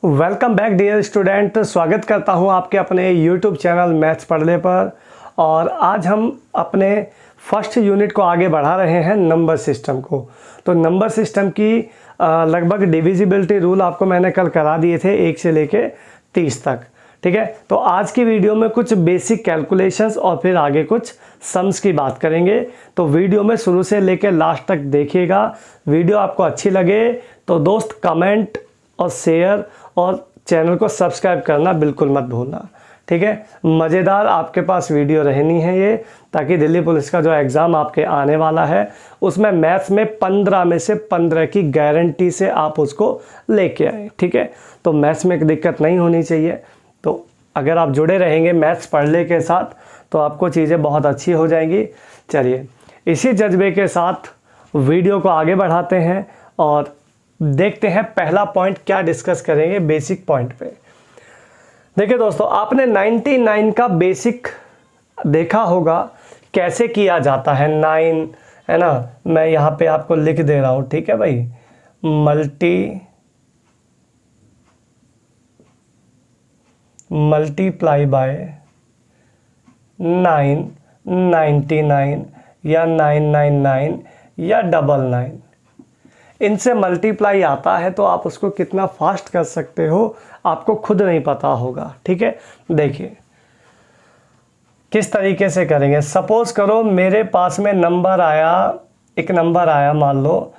Welcome back dear student. स्वागत करता हूं आपके अपने यूट्यूब चैनल मैथ्स पढ़ने पर। और आज हम अपने फर्स्ट यूनिट को आगे बढ़ा रहे हैं, नंबर सिस्टम को। तो नंबर सिस्टम की लगभग डिविजिबिलिटी रूल आपको मैंने कल करा दिए थे 1 से लेके 30 तक। ठीक है, तो आज की वीडियो में कुछ बेसिक कैलकुलेशंस और फिर आगे कुछ सम्स की बात करेंगे। तो वीडियो में शुरू से लेकर लास्ट तक देखिएगा। वीडियो आपको अच्छी लगे तो दोस्त कमेंट और शेयर और चैनल को सब्सक्राइब करना बिल्कुल मत भूलना। ठीक है, मज़ेदार आपके पास वीडियो रहनी है ये, ताकि दिल्ली पुलिस का जो एग्ज़ाम आपके आने वाला है उसमें मैथ्स में 15 में से 15 की गारंटी से आप उसको लेके आए। ठीक है, तो मैथ्स में दिक्कत नहीं होनी चाहिए। तो अगर आप जुड़े रहेंगे मैथ्स पढ़ने के साथ तो आपको चीज़ें बहुत अच्छी हो जाएंगी। चलिए, इसी जज्बे के साथ वीडियो को आगे बढ़ाते हैं और देखते हैं पहला पॉइंट क्या डिस्कस करेंगे बेसिक पॉइंट पे। देखिए दोस्तों, आपने 99 का बेसिक देखा होगा कैसे किया जाता है। 9 है ना, मैं यहाँ पे आपको लिख दे रहा हूँ। ठीक है भाई, मल्टीप्लाई बाय 999 या 999 या 99, इनसे मल्टीप्लाई आता है तो आप उसको कितना फास्ट कर सकते हो आपको खुद नहीं पता होगा। ठीक है, देखिए किस तरीके से करेंगे। सपोज करो मेरे पास में एक नंबर आया, मान लो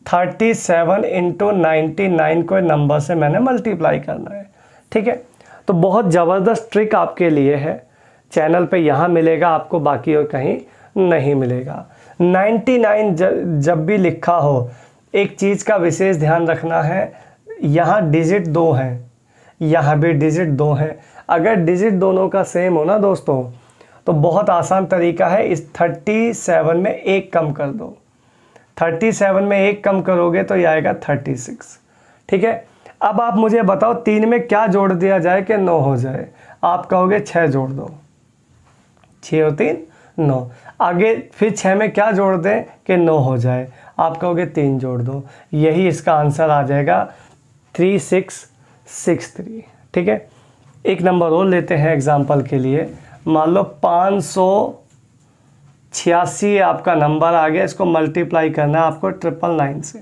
37 × 99 को नंबर से मैंने मल्टीप्लाई करना है। ठीक है, तो बहुत ज़बरदस्त ट्रिक आपके लिए है, चैनल पे यहाँ मिलेगा आपको, बाकी और कहीं नहीं मिलेगा। 99 जब भी लिखा हो, एक चीज़ का विशेष ध्यान रखना है, यहाँ डिजिट 2 हैं, यहाँ भी डिजिट 2 हैं। अगर डिजिट दोनों का सेम हो ना दोस्तों, तो बहुत आसान तरीका है, इस 37 में 1 कम कर दो। 37 में 1 कम करोगे तो ये आएगा 36। ठीक है, अब आप मुझे बताओ 3 में क्या जोड़ दिया जाए कि 9 हो जाए। आप कहोगे 6 जोड़ दो, 6 और 3 9। आगे फिर 6 में क्या जोड़ दें कि 9 हो जाए। आप कहोगे 3 जोड़ दो। यही इसका आंसर आ जाएगा 3663। ठीक है, एक नंबर और लेते हैं एग्जांपल के लिए। मान लो 586 आपका नंबर आ गया, इसको मल्टीप्लाई करना है आपको 999 से।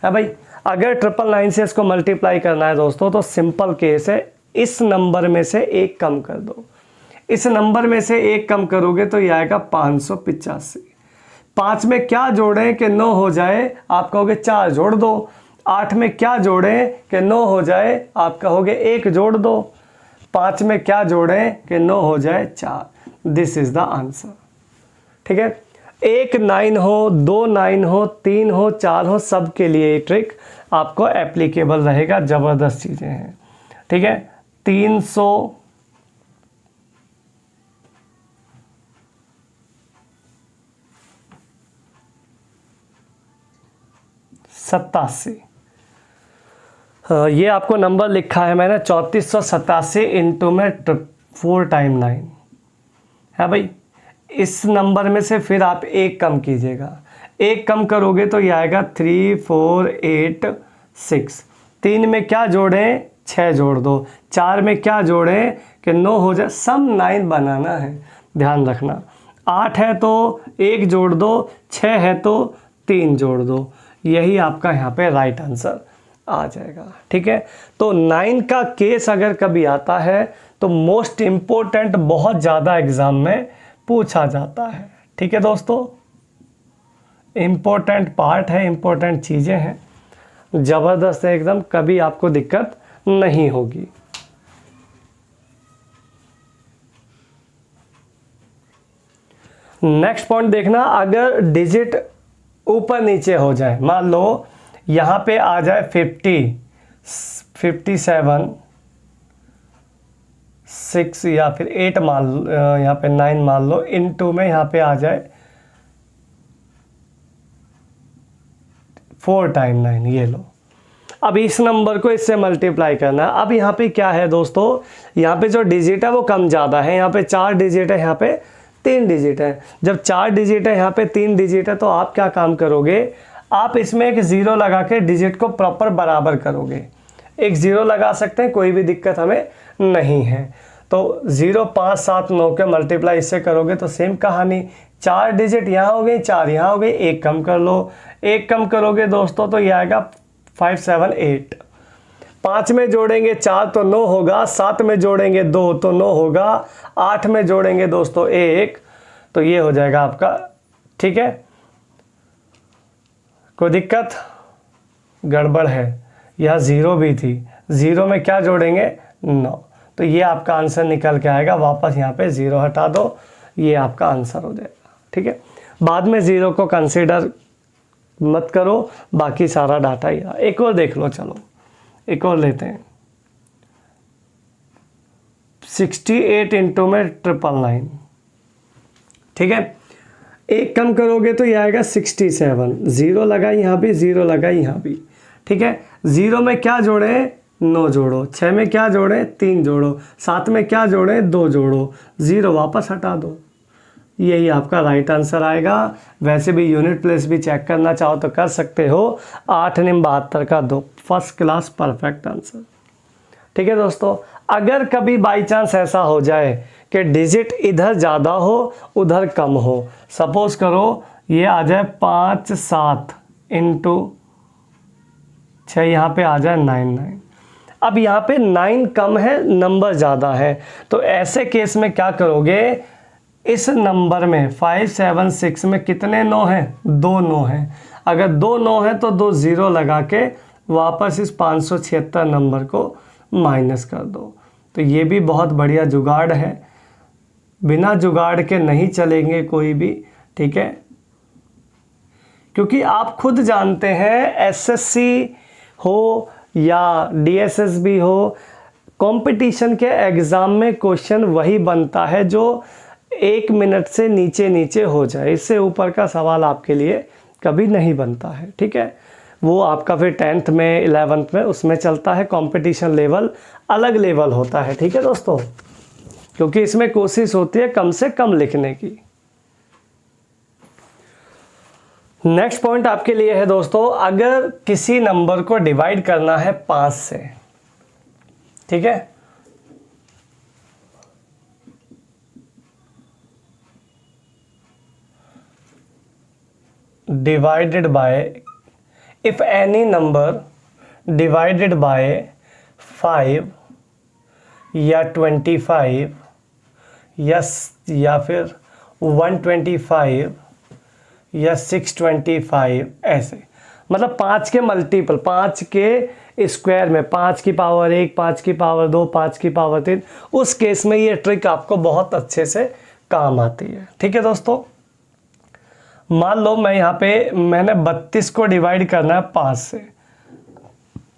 है भाई, अगर 999 से इसको मल्टीप्लाई करना है दोस्तों तो सिंपल केस है, इस नंबर में से 1 कम कर दो। इस नंबर में से 1 कम करोगे तो ये आएगा 585। 5 में क्या जोड़ें कि 9 हो जाए। आप कहोगे 4 जोड़ दो। 8 में क्या जोड़ें कि 9 हो जाए। आप कहोगे 1 जोड़ दो। 5 में क्या जोड़ें कि 9 हो जाए 4। This is the answer. ठीक है, 1 9 हो, 2 9 हो, 3 हो, 4 हो, सब के लिए ये ट्रिक आपको एप्लीकेबल रहेगा। ज़बरदस्त चीज़ें हैं। ठीक है, 387, ये आपको नंबर लिखा है मैंने 3487 इंटू में 4 टाइम 9 है भाई। इस नंबर में से फिर आप 1 कम कीजिएगा। 1 कम करोगे तो ये आएगा 3486। 3 में क्या जोड़ें, 6 जोड़ दो। 4 में क्या जोड़ें कि 9 हो जाए। सम 9 बनाना है, ध्यान रखना। 8 है तो 1 जोड़ दो, 6 है तो 3 जोड़ दो। यही आपका यहाँ पे राइट आंसर आ जाएगा। ठीक है, तो 9 का केस अगर कभी आता है तो मोस्ट इम्पोर्टेंट, बहुत ज़्यादा एग्ज़ाम में पूछा जाता है। ठीक है दोस्तों, इम्पोर्टेंट पार्ट है, इम्पोर्टेंट चीज़ें हैं, ज़बरदस्त है एकदम, कभी आपको दिक्कत नहीं होगी। नेक्स्ट पॉइंट देखना, अगर डिजिट ऊपर नीचे हो जाए, मान लो यहाँ पे आ जाए 50, 57, 6 या फिर 8 मान लो, यहाँ पे 9 मान लो, इनटू में यहाँ पे आ जाए 4 टाइम 9। ये लो, अब इस नंबर को इससे मल्टीप्लाई करना है। अब यहाँ पे क्या है दोस्तों, यहाँ पे जो डिजिट है वो कम ज़्यादा है। यहाँ पे 4 डिजिट है, यहाँ पे 3 डिजिट है। जब 4 डिजिट है, यहाँ पे 3 डिजिट है, तो आप क्या काम करोगे, आप इसमें एक 0 लगा के डिजिट को प्रॉपर बराबर करोगे। एक 0 लगा सकते हैं, कोई भी दिक्कत हमें नहीं है। तो 0 5 7 9 के मल्टीप्लाई इससे करोगे तो सेम कहानी, 4 डिजिट यहाँ हो गई, 4 यहाँ हो गई, एक कम कर लो, एक कम करोगे दोस्तों तो ये आएगा 5 7 8। 5 में जोड़ेंगे 4 तो 9 होगा, 7 में जोड़ेंगे 2 तो 9 होगा, 8 में जोड़ेंगे दोस्तों 1 तो ये हो जाएगा आपका। ठीक है, कोई दिक्कत? गड़बड़ है, यहाँ 0 भी थी, 0 में क्या जोड़ेंगे 9, तो ये आपका आंसर निकल के आएगा। वापस यहाँ पे 0 हटा दो, ये आपका आंसर हो जाएगा। ठीक है, बाद में 0 को कंसीडर मत करो, बाकी सारा डाटा ही। एक और देख लो, चलो एक और लेते हैं। 68 इंटू में 999। ठीक है, एक कम करोगे तो ये आएगा 67। 0 लगा यहाँ भी, 0 लगा यहाँ भी। ठीक है, 0 में क्या जोड़े 9 जोड़ो, 6 में क्या जोड़े 3 जोड़ो, 7 में क्या जोड़े 2 जोड़ो, 0 वापस हटा दो, यही आपका राइट आंसर आएगा। वैसे भी यूनिट प्लेस भी चेक करना चाहो तो कर सकते हो। 8 निम 72 का 2, फर्स्ट क्लास परफेक्ट आंसर। ठीक है दोस्तों, अगर कभी बाई चांस ऐसा हो जाए कि डिजिट इधर ज़्यादा हो उधर कम हो, सपोज करो ये आ जाए 5 7 इंटू 6, यहाँ पे आ जाए 9 9। अब यहाँ पे 9 कम है, नंबर ज़्यादा है, तो ऐसे केस में क्या करोगे, इस नंबर में 5 7 6 में कितने 9 हैं, 2 9 हैं। अगर 2 9 है तो 2 0 लगा के वापस इस 576 नंबर को माइनस कर दो। तो ये भी बहुत बढ़िया जुगाड़ है, बिना जुगाड़ के नहीं चलेंगे कोई भी। ठीक है, क्योंकि आप खुद जानते हैं एसएससी हो या डीएसएसबी हो, कंपटीशन के एग्ज़ाम में क्वेश्चन वही बनता है जो 1 मिनट से नीचे नीचे हो जाए, इससे ऊपर का सवाल आपके लिए कभी नहीं बनता है। ठीक है, वो आपका फिर 10th में 11th में उसमें चलता है, कंपटीशन लेवल अलग लेवल होता है। ठीक है दोस्तों, क्योंकि इसमें कोशिश होती है कम से कम लिखने की। नेक्स्ट पॉइंट आपके लिए है दोस्तों, अगर किसी नंबर को डिवाइड करना है 5 से, ठीक है, divided by, if any number divided by 5 या 25 या फिर 125 या 625, ऐसे मतलब 5 के मल्टीपल, 5 के स्क्वायर में 5 की पावर 1, 5 की पावर 2, 5 की पावर 3, उस केस में ये ट्रिक आपको बहुत अच्छे से काम आती है। ठीक है दोस्तों, मान लो मैं यहाँ पे मैंने 32 को डिवाइड करना है 5 से,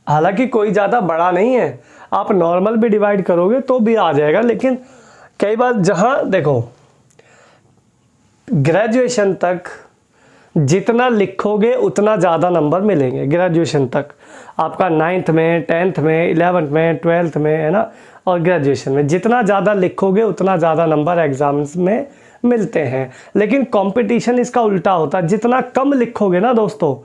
हालांकि कोई ज़्यादा बड़ा नहीं है, आप नॉर्मल भी डिवाइड करोगे तो भी आ जाएगा, लेकिन कई बार जहाँ देखो ग्रेजुएशन तक जितना लिखोगे उतना ज़्यादा नंबर मिलेंगे। ग्रेजुएशन तक आपका 9th में, 10th में, 11th में, 12th में, है ना, और ग्रेजुएशन में जितना ज़्यादा लिखोगे उतना ज़्यादा नंबर एग्जाम्स में मिलते हैं। लेकिन कंपटीशन इसका उल्टा होता है, जितना कम लिखोगे ना दोस्तों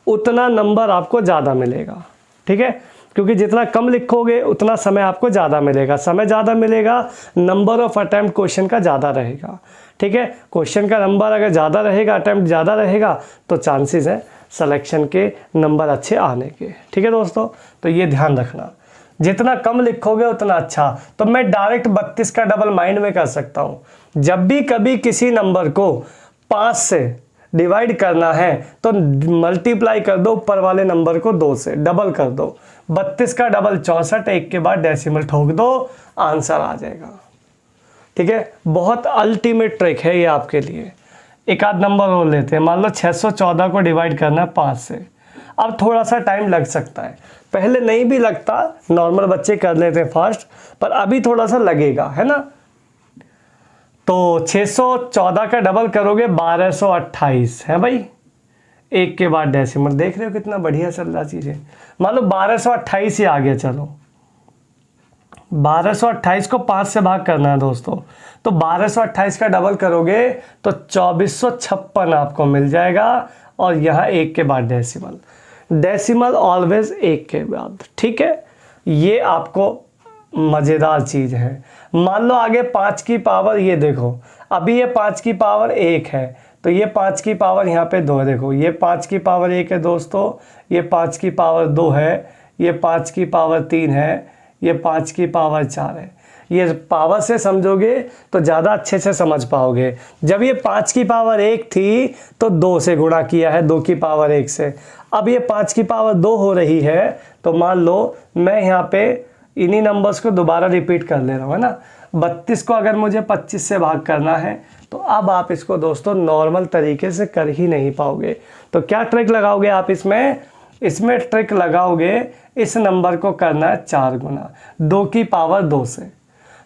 उतना नंबर आपको ज़्यादा मिलेगा। ठीक है, क्योंकि जितना कम लिखोगे उतना समय आपको ज़्यादा मिलेगा, समय ज़्यादा मिलेगा, नंबर ऑफ अटैम्प्ट क्वेश्चन का ज़्यादा रहेगा। ठीक है, क्वेश्चन का नंबर अगर ज़्यादा रहेगा, अटैम्प्ट ज़्यादा रहेगा, तो चांसेस है सिलेक्शन के नंबर अच्छे आने के। ठीक है दोस्तों, तो ये ध्यान रखना, जितना कम लिखोगे उतना अच्छा। तो मैं डायरेक्ट 32 का डबल माइंड में कर सकता हूँ। जब भी कभी किसी नंबर को 5 से डिवाइड करना है तो मल्टीप्लाई कर दो ऊपर वाले नंबर को 2 से, डबल कर दो। 32 का डबल 64, एक के बाद डेसिमल ठोक दो, आंसर आ जाएगा। ठीक है, बहुत अल्टीमेट ट्रिक है ये आपके लिए। एक आध नंबर और लेते हैं, मान लो 614 को डिवाइड करना है 5 से। अब थोड़ा सा टाइम लग सकता है, पहले नहीं भी लगता, नॉर्मल बच्चे कर लेते हैं फास्ट, पर अभी थोड़ा सा लगेगा, है ना। तो 614 का डबल करोगे 1228 है भाई, एक के बाद डेसिमल। देख रहे हो कितना बढ़िया चल रहा चीज़ें। मान लो 1228 ही आ गया, चलो 1228 को 5 से भाग करना है दोस्तों, तो 1228 का डबल करोगे तो 2456 आपको मिल जाएगा, और यहाँ एक के बाद डेसिमल, डेसिमल ऑलवेज एक के बाद। ठीक है, ये आपको मज़ेदार चीज़ है। मान लो आगे 5 की पावर, ये देखो अभी ये 5 की पावर 1 है, तो ये 5 की पावर यहाँ पे 2 है। देखो ये 5 की पावर 1 है दोस्तों, ये 5 की पावर 2 है, ये 5 की पावर 3 है, ये 5 की पावर 4 है। ये पावर से समझोगे तो ज़्यादा अच्छे से समझ पाओगे। जब ये 5 की पावर 1 थी तो 2 से गुणा किया है, 2 की पावर 1 से। अब ये 5 की पावर 2 हो रही है, तो मान लो मैं यहाँ पे इन्हीं नंबर्स को दोबारा रिपीट कर ले रहा हूँ, है ना। 32 को अगर मुझे 25 से भाग करना है, तो अब आप इसको दोस्तों नॉर्मल तरीके से कर ही नहीं पाओगे। तो क्या ट्रिक लगाओगे आप इसमें ट्रिक लगाओगे, इस नंबर को करना है 4 गुना 2 की पावर 2 से।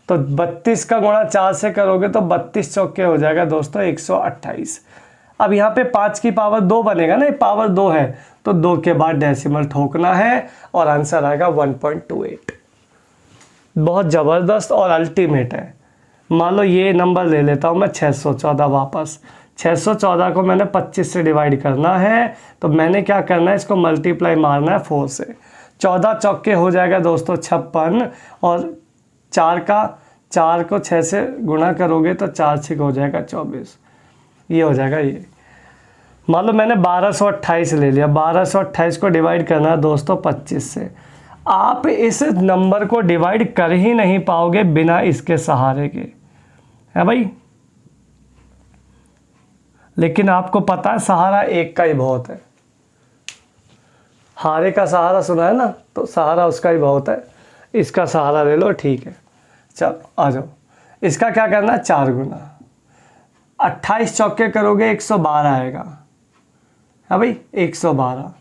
तो 32 का गुणा 4 से करोगे तो 32 चौके हो जाएगा दोस्तों 128। अब यहाँ पे 5 की पावर 2 बनेगा ना, ये पावर 2 है, तो 2 के बाद डेसिमल ठोकना है और आंसर आएगा 1.28। बहुत ज़बरदस्त और अल्टीमेट है। मान लो ये नंबर ले लेता हूँ मैं 614 वापस। 614 को मैंने 25 से डिवाइड करना है, तो मैंने क्या करना है, इसको मल्टीप्लाई मारना है 4 से। 14 चौके हो जाएगा दोस्तों 56, और 4 को 6 से गुणा करोगे तो 4 6 हो जाएगा 24। ये हो जाएगा ये। मान लो मैंने 1228 ले लिया, 1228 को डिवाइड करना है दोस्तों 25 से। आप इस नंबर को डिवाइड कर ही नहीं पाओगे बिना इसके सहारे के, है भाई। लेकिन आपको पता है सहारा एक का ही बहुत है। हारे का सहारा सुना है ना, तो सहारा उसका ही बहुत है। इसका सहारा ले लो, ठीक है। चलो आ जाओ, इसका क्या करना है, 4 गुना 28 चौके करोगे 112 आएगा, है भाई 112।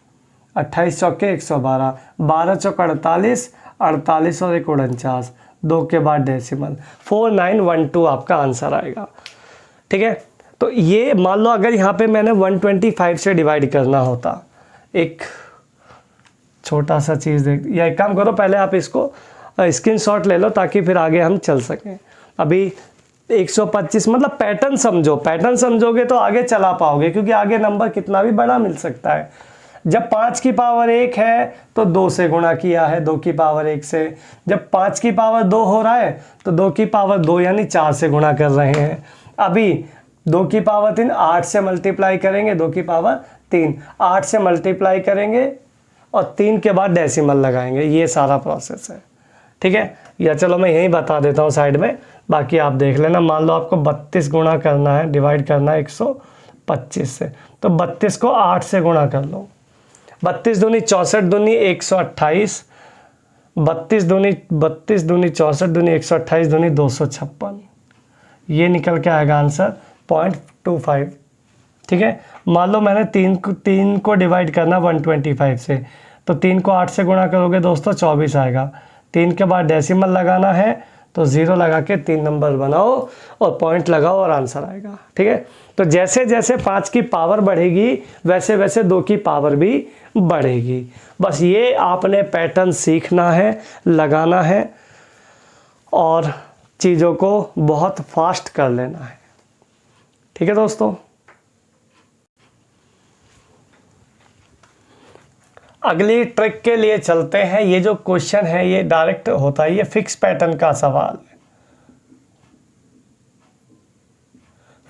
28 चौके 112, 12 चौक 48, 48 और 1 49, 2 के बाद डेसिमल 4912 आपका आंसर आएगा। ठीक है, तो ये मान लो अगर यहाँ पे मैंने 125 से डिवाइड करना होता, एक छोटा सा चीज़ देख, या एक काम करो, पहले आप इसको स्क्रीनशॉट ले लो ताकि फिर आगे हम चल सकें। अभी 125 मतलब पैटर्न समझो, पैटर्न समझोगे तो आगे चला पाओगे, क्योंकि आगे नंबर कितना भी बड़ा मिल सकता है। जब 5 की पावर 1 है तो 2 से गुणा किया है 2 की पावर 1 से। जब 5 की पावर 2 हो रहा है तो 2 की पावर 2 यानी 4 से गुणा कर रहे हैं। अभी 2 की पावर 3 8 से मल्टीप्लाई करेंगे, 2 की पावर 3 8 से मल्टीप्लाई करेंगे और 3 के बाद डेसिमल लगाएंगे। ये सारा प्रोसेस है, ठीक है। या चलो मैं यहीं बता देता हूँ साइड में, बाकी आप देख लेना। मान लो आपको 32 गुणा करना है, डिवाइड करना है 125 से, तो 32 को 8 से गुणा कर लो। 32 दूनी 64 दूनी 128, 32 दूनी 64 दूनी 128 दूनी 256, ये निकल के आएगा आंसर 0.25। ठीक है, मान लो मैंने 3 को डिवाइड करना 125 से, तो 3 को 8 से गुणा करोगे दोस्तों 24 आएगा। 3 के बाद डेसिमल लगाना है, तो 0 लगा के 3 नंबर बनाओ और पॉइंट लगाओ और आंसर आएगा। ठीक है, तो जैसे जैसे 5 की पावर बढ़ेगी वैसे वैसे 2 की पावर भी बढ़ेगी। बस ये आपने पैटर्न सीखना है, लगाना है और चीज़ों को बहुत फास्ट कर लेना है। ठीक है दोस्तों, अगली ट्रिक के लिए चलते हैं। ये जो क्वेश्चन है ये डायरेक्ट होता है, ये फिक्स पैटर्न का सवाल है।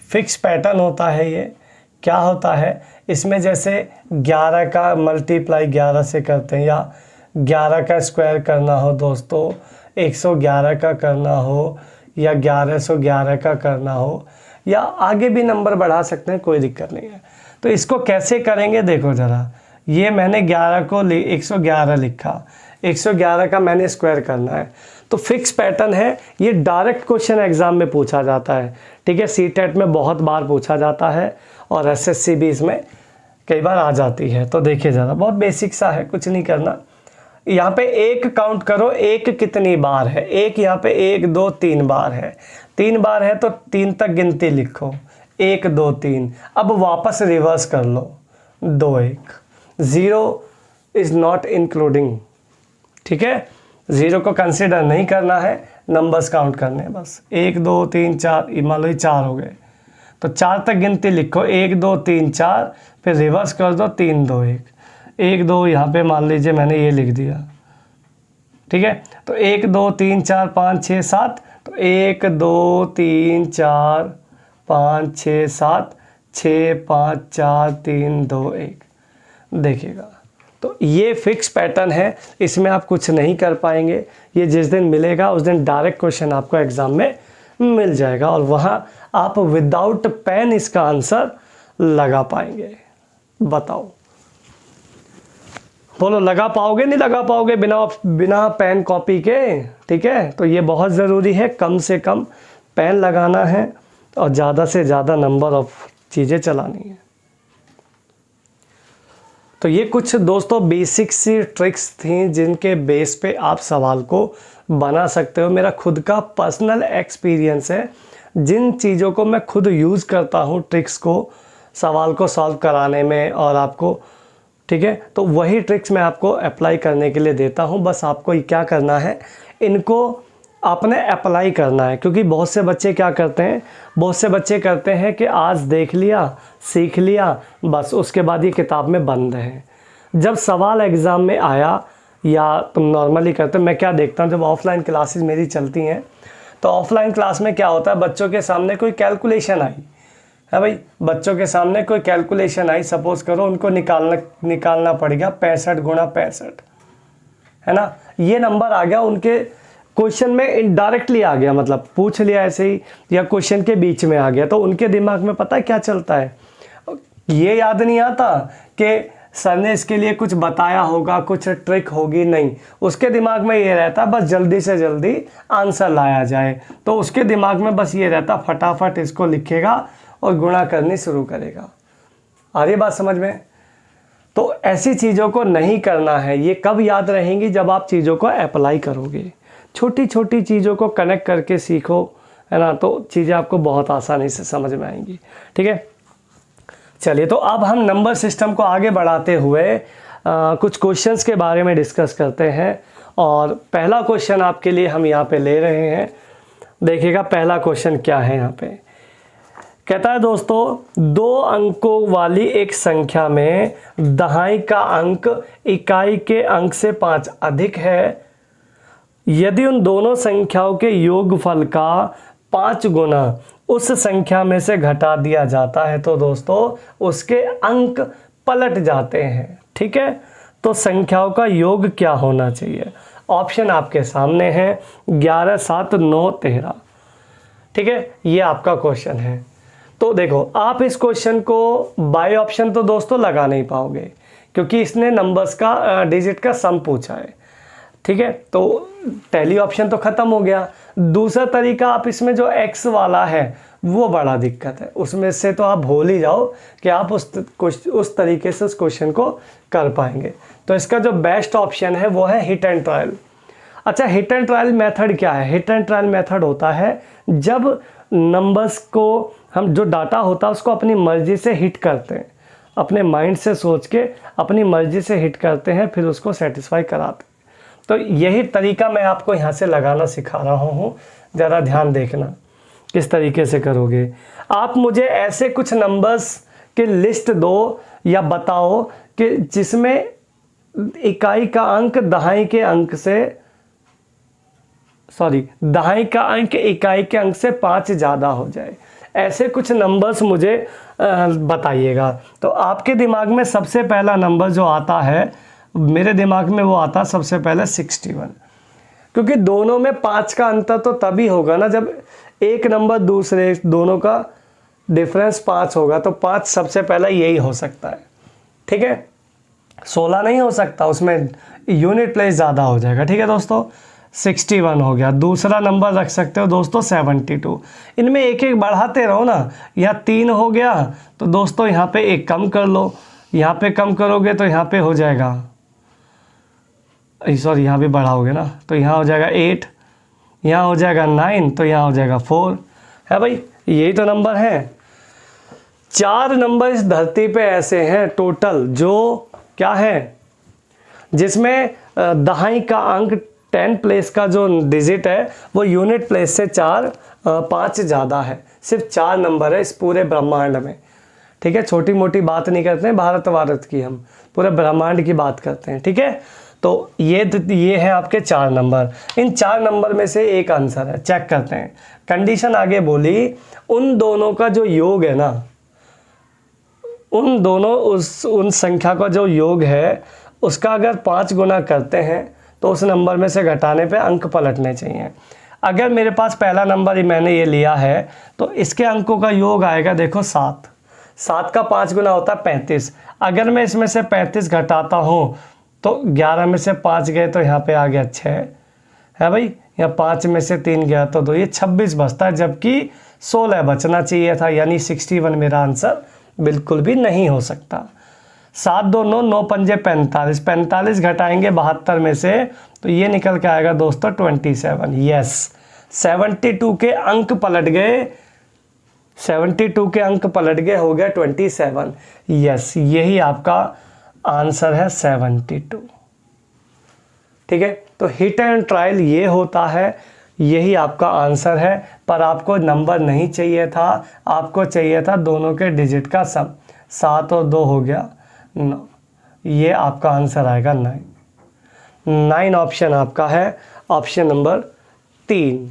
फिक्स पैटर्न होता है ये। क्या होता है इसमें, जैसे 11 का मल्टीप्लाई 11 से करते हैं, या 11 का स्क्वायर करना हो दोस्तों, 111 का करना हो, या 1111 का करना हो, या आगे भी नंबर बढ़ा सकते हैं, कोई दिक्कत नहीं है। तो इसको कैसे करेंगे देखो ज़रा। ये मैंने 11 को 111 लिखा, 111 का मैंने स्क्वायर करना है, तो फिक्स पैटर्न है। ये डायरेक्ट क्वेश्चन एग्जाम में पूछा जाता है। ठीक है, सीटेट में बहुत बार पूछा जाता है और एसएससी भी इसमें कई बार आ जाती है। तो देखिए ज़रा, बहुत बेसिक सा है, कुछ नहीं करना। यहाँ पे 1 काउंट करो, 1 कितनी बार है, 1 यहाँ पे 1 2 3 बार है, 3 बार है तो 3 तक गिनती लिखो, 1 2 3। अब वापस रिवर्स कर लो, 2 1, 0 इज़ नॉट इंक्लूडिंग। ठीक है, 0 को कंसिडर नहीं करना है, नंबर्स काउंट करने हैं बस। 1 2 3 4, मान लो ये 4 हो गए, तो 4 तक गिनती लिखो, 1 2 3 4, फिर रिवर्स कर दो, 3 2 1, 1 2 यहाँ पे मान लीजिए मैंने ये लिख दिया। ठीक है। तो 1 2 3 4 5 6 7, तो 1 2 3 4 5 6 7, 6 5 4 3 2 1। देखिएगा, तो ये फिक्स पैटर्न है, इसमें आप कुछ नहीं कर पाएंगे। ये जिस दिन मिलेगा उस दिन डायरेक्ट क्वेश्चन आपको एग्ज़ाम में मिल जाएगा और वहाँ आप विदाउट पेन इसका आंसर लगा पाएंगे। बताओ, बोलो लगा पाओगे नहीं लगा पाओगे बिना पेन कॉपी के? ठीक है, तो ये बहुत ज़रूरी है, कम से कम पेन लगाना है और ज़्यादा से ज़्यादा नंबर ऑफ चीज़ें चलानी है। तो ये कुछ दोस्तों बेसिक सी ट्रिक्स थी जिनके बेस पे आप सवाल को बना सकते हो। मेरा खुद का पर्सनल एक्सपीरियंस है, जिन चीज़ों को मैं खुद यूज़ करता हूँ ट्रिक्स को सवाल को सॉल्व कराने में और आपको, ठीक है, तो वही ट्रिक्स मैं आपको अप्लाई करने के लिए देता हूँ। बस आपको क्या करना है, इनको आपने अप्लाई करना है। क्योंकि बहुत से बच्चे क्या करते हैं, बहुत से बच्चे करते हैं कि आज देख लिया, सीख लिया, बस उसके बाद ये किताब में बंद है। जब सवाल एग्ज़ाम में आया, या तुम नॉर्मली करते, मैं क्या देखता हूँ जब ऑफलाइन क्लासेस मेरी चलती हैं, तो ऑफलाइन क्लास में क्या होता है, बच्चों के सामने कोई कैलकुलेशन आई है भाई, बच्चों के सामने कोई कैलकुलेशन आई, सपोज करो उनको निकालना पड़ेगा 65 गुणा 65, है ना, ये नंबर आ गया उनके क्वेश्चन में इनडायरेक्टली आ गया, मतलब पूछ लिया ऐसे ही या क्वेश्चन के बीच में आ गया, तो उनके दिमाग में पता है क्या चलता है, ये याद नहीं आता कि सर ने इसके लिए कुछ बताया होगा, कुछ ट्रिक होगी, नहीं, उसके दिमाग में ये रहता बस जल्दी से जल्दी आंसर लाया जाए। तो उसके दिमाग में बस ये रहता फटाफट इसको लिखेगा और गुणा करनी शुरू करेगा। आ रही बात समझ में? तो ऐसी चीज़ों को नहीं करना है। ये कब याद रहेंगी, जब आप चीज़ों को अप्लाई करोगे, छोटी छोटी चीज़ों को कनेक्ट करके सीखो, है ना, तो चीज़ें आपको बहुत आसानी से समझ में आएंगी। ठीक है, चलिए, तो अब हम नंबर सिस्टम को आगे बढ़ाते हुए कुछ क्वेश्चंस के बारे में डिस्कस करते हैं। और पहला क्वेश्चन आपके लिए हम यहाँ पे ले रहे हैं। देखिएगा पहला क्वेश्चन क्या है। यहाँ पे कहता है दोस्तों, 2 अंकों वाली एक संख्या में दहाई का अंक इकाई के अंक से 5 अधिक है। यदि उन दोनों संख्याओं के योगफल का 5 गुना उस संख्या में से घटा दिया जाता है तो दोस्तों उसके अंक पलट जाते हैं। ठीक है, तो संख्याओं का योग क्या होना चाहिए? ऑप्शन आपके सामने है, 11 7 9 13। ठीक है, ये आपका क्वेश्चन है। तो देखो, आप इस क्वेश्चन को बाय ऑप्शन तो दोस्तों लगा नहीं पाओगे, क्योंकि इसने नंबर्स का डिजिट का सम पूछा है। ठीक है, तो पहली ऑप्शन तो ख़त्म हो गया। दूसरा तरीका, आप इसमें जो x वाला है वो बड़ा दिक्कत है, उसमें से तो आप भूल ही जाओ कि आप उस तरीके से उस क्वेश्चन को कर पाएंगे। तो इसका जो बेस्ट ऑप्शन है वो है हिट एंड ट्रायल। अच्छा, हिट एंड ट्रायल मेथड क्या है? हिट एंड ट्रायल मेथड होता है जब नंबर्स को हम, जो डाटा होता है उसको अपनी मर्जी से हिट करते हैं, अपने माइंड से सोच के अपनी मर्जी से हिट करते हैं, फिर उसको सेटिस्फाई कराते हैं। तो यही तरीका मैं आपको यहाँ से लगाना सिखा रहा हूँ, ज़रा ध्यान देखना किस तरीके से करोगे। आप मुझे ऐसे कुछ नंबर्स के लिस्ट दो या बताओ कि जिसमें इकाई का अंक दहाई के अंक से, दहाई का अंक इकाई के अंक से 5 ज़्यादा हो जाए। ऐसे कुछ नंबर्स मुझे बताइएगा। तो आपके दिमाग में सबसे पहला नंबर जो आता है, मेरे दिमाग में वो आता सबसे पहले 61, क्योंकि दोनों में 5 का अंतर तो तभी होगा ना जब एक नंबर दूसरे, दोनों का डिफरेंस 5 होगा, तो 5 सबसे पहला यही हो सकता है। ठीक है, 16 नहीं हो सकता, उसमें यूनिट प्लेस ज़्यादा हो जाएगा। ठीक है दोस्तों, 61 हो गया। दूसरा नंबर रख सकते हो दोस्तों 72। इनमें एक एक बढ़ाते रहो ना। यहाँ 3 हो गया तो दोस्तों यहाँ पे एक कम कर लो, यहाँ पे कम करोगे तो यहाँ पे हो जाएगा, सॉरी यहाँ भी बढ़ाओगे ना, तो यहाँ हो जाएगा 8, यहाँ हो जाएगा 9, तो यहाँ हो जाएगा 4। है भाई, यही तो नंबर है। 4 नंबर इस धरती पे ऐसे हैं टोटल, जो क्या है, जिसमें दहाई का अंक 10 प्लेस का जो डिजिट है वो यूनिट प्लेस से 5 ज़्यादा है। सिर्फ 4 नंबर है इस पूरे ब्रह्मांड में। ठीक है, छोटी मोटी बात नहीं करते हैं भारत की, हम पूरे ब्रह्मांड की बात करते हैं। ठीक है, तो ये है आपके 4 नंबर। इन 4 नंबर में से एक आंसर है, चेक करते हैं। कंडीशन आगे बोली, उन दोनों का जो योग है ना, उन संख्या का जो योग है उसका अगर 5 गुना करते हैं तो उस नंबर में से घटाने पे अंक पलटने चाहिए। अगर मेरे पास पहला नंबर ही मैंने ये लिया है तो इसके अंकों का योग आएगा, देखो 7। 7 का 5 गुना होता है 35। अगर मैं इसमें से 35 घटाता हूँ तो 11 में से 5 गए तो यहाँ पे आ गया 6 है भाई, यहाँ 5 में से 3 गया तो 2, ये 26 बचता है, जबकि 16 बचना चाहिए था, यानी 61 मेरा आंसर बिल्कुल भी नहीं हो सकता। 7 2 9 9 पंजे 45, 45 घटाएंगे 72 में से तो ये निकल के आएगा दोस्तों 27। यस, 72 के अंक पलट गए, 72 के अंक पलट गए, हो गया 27। यस, यही आपका आंसर है 72। ठीक है, तो हिट एंड ट्रायल ये होता है, यही आपका आंसर है। पर आपको नंबर नहीं चाहिए था, आपको चाहिए था दोनों के डिजिट का सम। 7 और 2 हो गया 9, ये आपका आंसर आएगा 9। 9 ऑप्शन आपका है, ऑप्शन नंबर 3।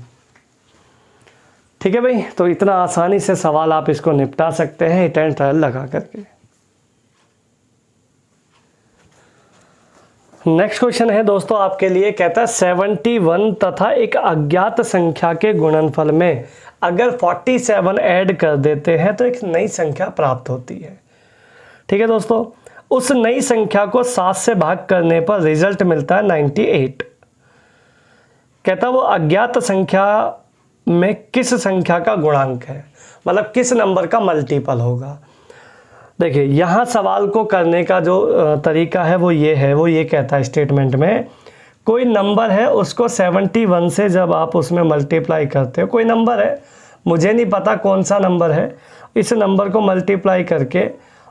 ठीक है भाई, तो इतना आसानी से सवाल आप इसको निपटा सकते हैं हिट एंड ट्रायल लगा करके। नेक्स्ट क्वेश्चन है दोस्तों आपके लिए, कहता है 71 तथा एक अज्ञात संख्या के गुणनफल में अगर 47 ऐड कर देते हैं तो एक नई संख्या प्राप्त होती है। ठीक है दोस्तों, उस नई संख्या को 7 से भाग करने पर रिजल्ट मिलता है 98। कहता है वो अज्ञात संख्या में किस संख्या का गुणांक है, मतलब किस नंबर का मल्टीपल होगा। देखिए, यहाँ सवाल को करने का जो तरीका है वो ये कहता है स्टेटमेंट में, कोई नंबर है उसको 71 से जब आप उसमें मल्टीप्लाई करते हो, कोई नंबर है, मुझे नहीं पता कौन सा नंबर है, इस नंबर को मल्टीप्लाई करके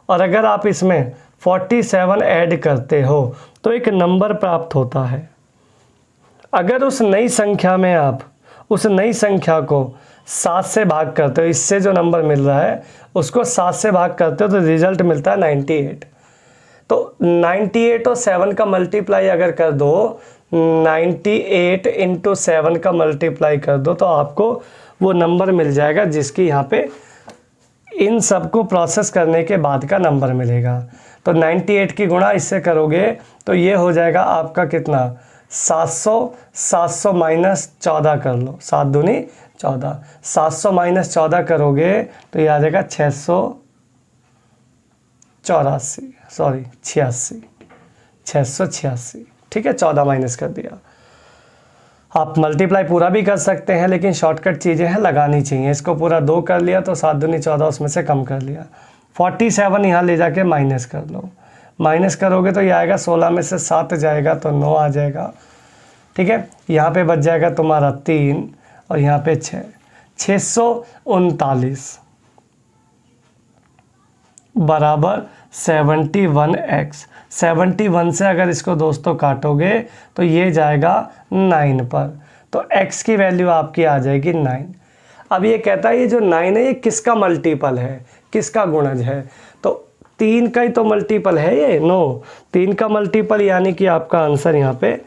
और अगर आप इसमें 47 ऐड करते हो तो एक नंबर प्राप्त होता है। अगर उस नई संख्या में आप उस नई संख्या को 7 से भाग करते हो, इससे जो नंबर मिल रहा है उसको 7 से भाग करते हो तो रिजल्ट मिलता है 98। तो 98 और 7 का मल्टीप्लाई अगर कर दो, 98 इंटू 7 का मल्टीप्लाई कर दो तो आपको वो नंबर मिल जाएगा जिसकी यहाँ पे इन सब को प्रोसेस करने के बाद का नंबर मिलेगा। तो 98 की गुणा इससे करोगे तो ये हो जाएगा आपका कितना, 700। 700 माइनस 14 कर लो, 7 दूनी 14, 700 माइनस 14 करोगे तो ये आ जाएगा 686। ठीक है, 14 माइनस कर दिया। आप मल्टीप्लाई पूरा भी कर सकते हैं लेकिन शॉर्टकट चीज़ें हैं, लगानी चाहिए। इसको पूरा 2 कर लिया तो 7 दूनी 14, उसमें से कम कर लिया। 47 यहाँ ले जाके माइनस कर लो, माइनस करोगे तो ये आएगा 16 में से 7 जाएगा तो 9 आ जाएगा। ठीक है, यहाँ पे बच जाएगा तुम्हारा 3 और यहाँ पे 6, 639 बराबर 71x। 71 से अगर इसको दोस्तों काटोगे तो ये जाएगा 9 पर, तो x की वैल्यू आपकी आ जाएगी 9। अब ये कहता है ये जो 9 है ये किसका मल्टीपल है, किसका गुणज है, तो 3 का ही तो मल्टीपल है ये। नो, 3 का मल्टीपल, यानी कि आपका आंसर यहाँ पे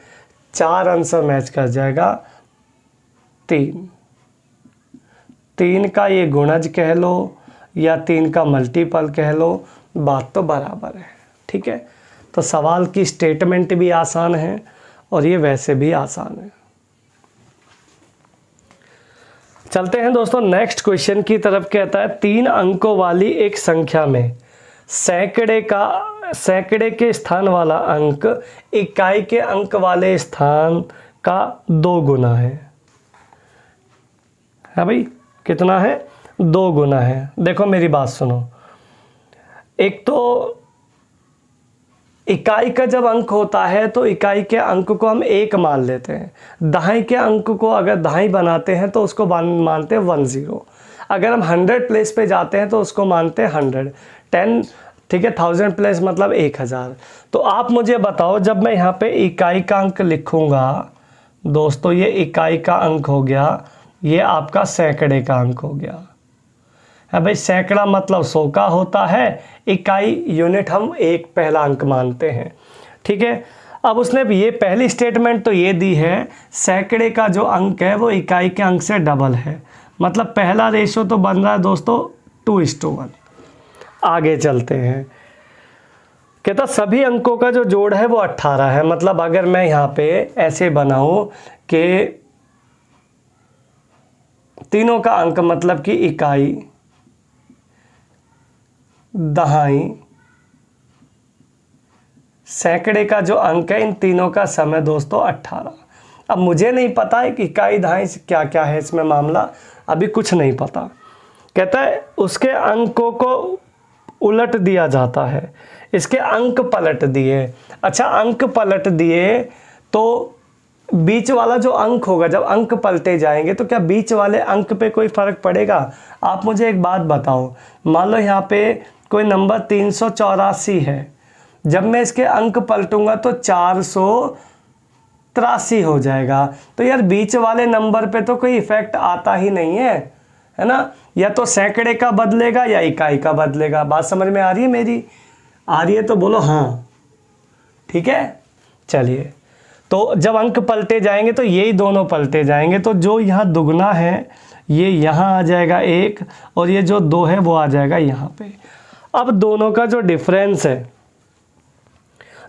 4 आंसर मैच कर जाएगा। 3 का ये गुणज कह लो या 3 का मल्टीपल कह लो, बात तो बराबर है। ठीक है, तो सवाल की स्टेटमेंट भी आसान है और ये वैसे भी आसान है। चलते हैं दोस्तों नेक्स्ट क्वेश्चन की तरफ। कहता है 3 अंकों वाली एक संख्या में सैकड़े के स्थान वाला अंक इकाई के अंक वाले स्थान का 2 गुना है भाई, कितना है, 2 गुना है। देखो मेरी बात सुनो, एक तो इकाई का जब अंक होता है तो इकाई के अंक को हम 1 मान लेते हैं, दहाई के अंक को अगर दहाई बनाते हैं तो उसको मानते हैं 10। अगर हम 100 प्लेस पे जाते हैं तो उसको मानते हैं 100, 10। ठीक है, 1000 प्लेस मतलब 1000। तो आप मुझे बताओ, जब मैं यहाँ पे इकाई का अंक लिखूँगा दोस्तों, ये इकाई का अंक हो गया, ये आपका सैकड़े का अंक हो गया है भाई। सैकड़ा मतलब 100 का होता है, इकाई यूनिट हम 1 पहला अंक मानते हैं। ठीक है, अब उसने ये पहली स्टेटमेंट तो ये दी है, सैकड़े का जो अंक है वो इकाई के अंक से डबल है, मतलब पहला रेशो तो बन रहा है दोस्तों 2:1। आगे चलते हैं, कहता सभी अंकों का जो जोड़ है वो 18 है। मतलब अगर मैं यहाँ पे ऐसे बनाऊं कि तीनों का अंक मतलब कि इकाई, दहाई, सैकड़े का जो अंक है, इन तीनों का सम है दोस्तों 18। अब मुझे नहीं पता है कि इकाई दहाई से क्या क्या है इसमें मामला, अभी कुछ नहीं पता। कहता है उसके अंकों को उलट दिया जाता है, इसके अंक पलट दिए। अच्छा, अंक पलट दिए तो बीच वाला जो अंक होगा, जब अंक पलटे जाएंगे तो क्या बीच वाले अंक पे कोई फ़र्क पड़ेगा? आप मुझे एक बात बताओ, मान लो यहाँ पे कोई नंबर 384 है, जब मैं इसके अंक पलटूंगा तो 483 हो जाएगा। तो यार बीच वाले नंबर पे तो कोई इफेक्ट आता ही नहीं है ना? या तो सैकड़े का बदलेगा या इकाई का बदलेगा। बात समझ में आ रही है मेरी? आ रही है तो बोलो हाँ, ठीक है। चलिए, तो जब अंक पलटे जाएंगे तो यही दोनों पलटे जाएंगे, तो जो यहाँ दुगना है ये यहाँ आ जाएगा 1, और ये जो 2 है वो आ जाएगा यहाँ पे। अब दोनों का जो डिफरेंस है,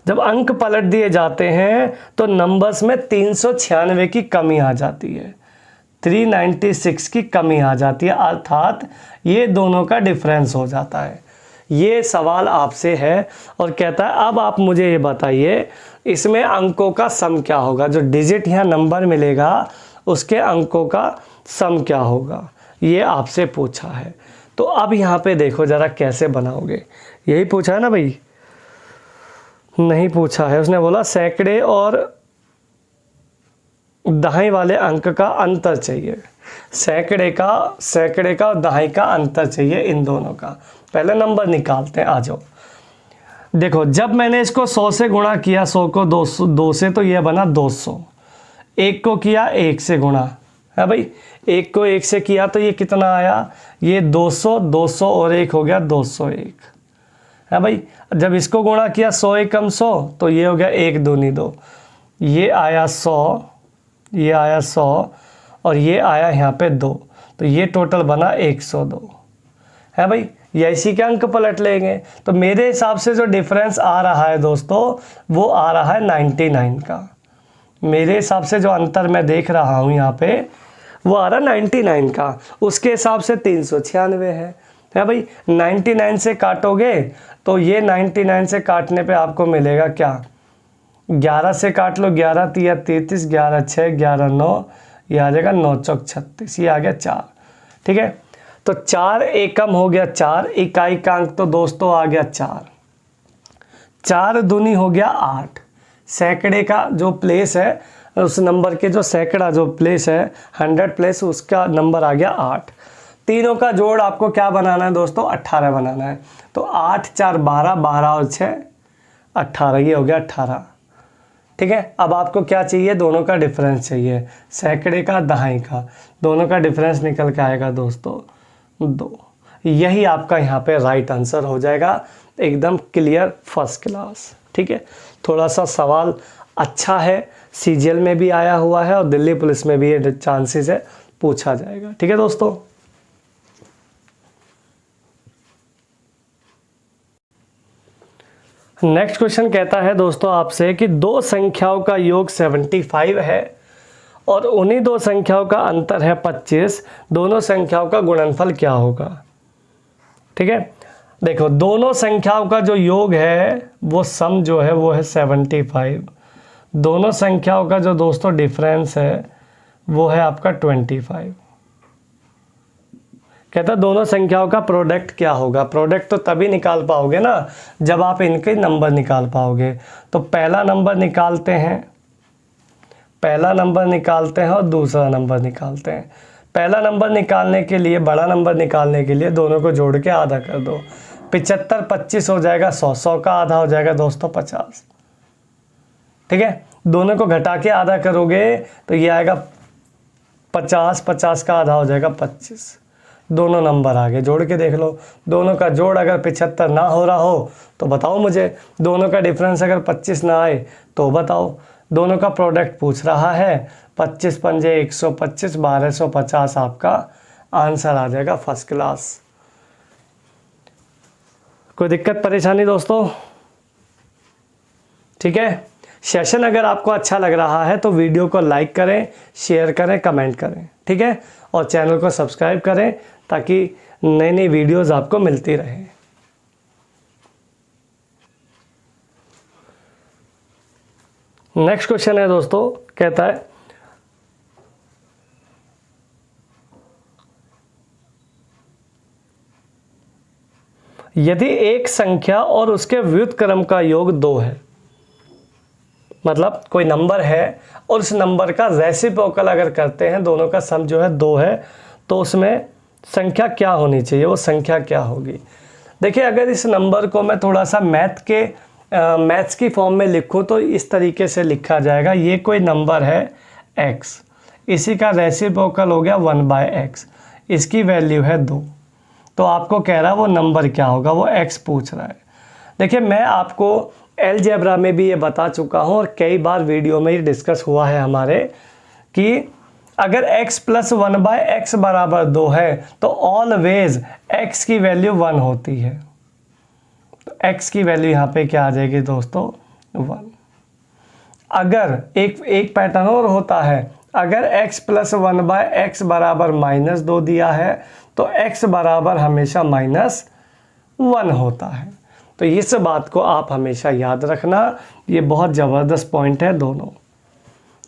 जब अंक पलट दिए जाते हैं तो नंबर्स में 396 की कमी आ जाती है, 396 की कमी आ जाती है, अर्थात ये दोनों का डिफरेंस हो जाता है। ये सवाल आपसे है और कहता है अब आप मुझे ये बताइए इसमें अंकों का सम क्या होगा, जो डिजिट या नंबर मिलेगा उसके अंकों का सम क्या होगा, ये आपसे पूछा है। तो अब यहाँ पे देखो ज़रा कैसे बनाओगे। यही पूछा है ना भाई? नहीं पूछा है, उसने बोला सैकड़े और दहाई वाले अंक का अंतर चाहिए। सैकड़े का और दहाई का अंतर चाहिए इन दोनों का। पहले नंबर निकालते हैं, आ जाओ। देखो, जब मैंने इसको 100 से गुणा किया, 100 को 2 से, तो ये बना 200। 1 को किया 1 से गुणा है भाई, 1 को 1 से किया तो ये कितना आया, ये 200, 200 और 1 हो गया 201 है भाई। जब इसको गुणा किया 100 एकम 100, तो ये हो गया 1 दूनी 2, ये आया 100, ये आया 100 और ये आया यहाँ पे 2, तो ये टोटल बना 102 है भाई। ये इसी के अंक पलट लेंगे, तो मेरे हिसाब से जो डिफरेंस आ रहा है दोस्तों वो आ रहा है 99 का। मेरे हिसाब से जो अंतर मैं देख रहा हूँ यहाँ पे वो आ रहा है 99 का, उसके हिसाब से 396 है भाई। 99 से काटोगे तो ये 99 से काटने पे आपको मिलेगा क्या, 11 से काट लो, 11 तिया 33, 11 6, 11 9, ये आ जाएगा 9 चौक 36, ये आ गया 4, ठीक है। तो 4 एकम हो गया 4, इकाई का अंक तो दोस्तों आ गया 4, 4 दूनी हो गया 8। सैकड़े का जो प्लेस है, उस नंबर के जो सैकड़ा जो प्लेस है 100 प्लेस, उसका नंबर आ गया 8। तीनों का जोड़ आपको क्या बनाना है दोस्तों, 18 बनाना है। तो 8 4 12, 12 और 6 18, ये हो गया 18, ठीक है। अब आपको क्या चाहिए, दोनों का डिफरेंस चाहिए, सैकड़े का दहाई का, दोनों का डिफरेंस निकल के आएगा दोस्तों 2। यही आपका यहाँ पे राइट आंसर हो जाएगा, एकदम क्लियर, फर्स्ट क्लास, ठीक है। थोड़ा सा सवाल अच्छा है, सीजीएल में भी आया हुआ है और दिल्ली पुलिस में भी ये चांसेस है पूछा जाएगा, ठीक है दोस्तों। नेक्स्ट क्वेश्चन कहता है दोस्तों आपसे कि दो संख्याओं का योग 75 है और उन्हीं दो संख्याओं का अंतर है 25, दोनों संख्याओं का गुणनफल क्या होगा, ठीक है। देखो, दोनों संख्याओं का जो योग है वो सम जो है वो है 75, दोनों संख्याओं का जो दोस्तों डिफरेंस है वो है आपका 25। कहता दोनों संख्याओं का प्रोडक्ट क्या होगा। प्रोडक्ट तो तभी निकाल पाओगे ना जब आप इनके नंबर निकाल पाओगे। तो पहला नंबर निकालते हैं, पहला नंबर निकालते हैं और दूसरा नंबर निकालते हैं। पहला नंबर निकालने के लिए, बड़ा नंबर निकालने के लिए दोनों को जोड़ के आधा कर दो। 75 25 हो जाएगा 100, 100 का आधा हो जाएगा दोस्तों 50, ठीक है। दोनों को घटा के आधा करोगे तो ये आएगा 50, 50 का आधा हो जाएगा 25, दोनों नंबर आ गए, जोड़ के देख लो। दोनों का जोड़ अगर 75 ना हो रहा हो तो बताओ मुझे। दोनों का डिफरेंस अगर 25 ना आए तो बताओ। दोनों का प्रोडक्ट पूछ रहा है, 25 पंजे 125, 1250 आपका आंसर आ जाएगा। First class. कोई दिक्कत परेशानी दोस्तों? ठीक है। सेशन अगर आपको अच्छा लग रहा है तो वीडियो को लाइक करें, शेयर करें, कमेंट करें, ठीक है। और चैनल को सब्सक्राइब करें ताकि नई नई वीडियोस आपको मिलती रहे। नेक्स्ट क्वेश्चन है दोस्तों, कहता है यदि एक संख्या और उसके व्युत्क्रम का योग 2 है, मतलब कोई नंबर है और उस नंबर का रेसिप्रोकल अगर करते हैं, दोनों का सम जो है 2 है, तो उसमें संख्या क्या होनी चाहिए, वो संख्या क्या होगी? देखिए, अगर इस नंबर को मैं थोड़ा सा मैथ्स की फॉर्म में लिखूं तो इस तरीके से लिखा जाएगा। ये कोई नंबर है x, इसी का रेसिप्रोकल हो गया 1/x, इसकी वैल्यू है 2। तो आपको कह रहा है वो नंबर क्या होगा, वो x पूछ रहा है। देखिए, मैं आपको अलजेब्रा में भी ये बता चुका हूँ और कई बार वीडियो में ये डिस्कस हुआ है हमारे, कि अगर x + 1/x बराबर 2 है तो ऑलवेज x की वैल्यू 1 होती है। तो x की वैल्यू यहाँ पे क्या आ जाएगी दोस्तों, 1। अगर एक पैटर्न और होता है, अगर x + 1/x बराबर -2 दिया है तो x बराबर हमेशा -1 होता है। तो इस बात को आप हमेशा याद रखना, ये बहुत ज़बरदस्त पॉइंट है दोनों।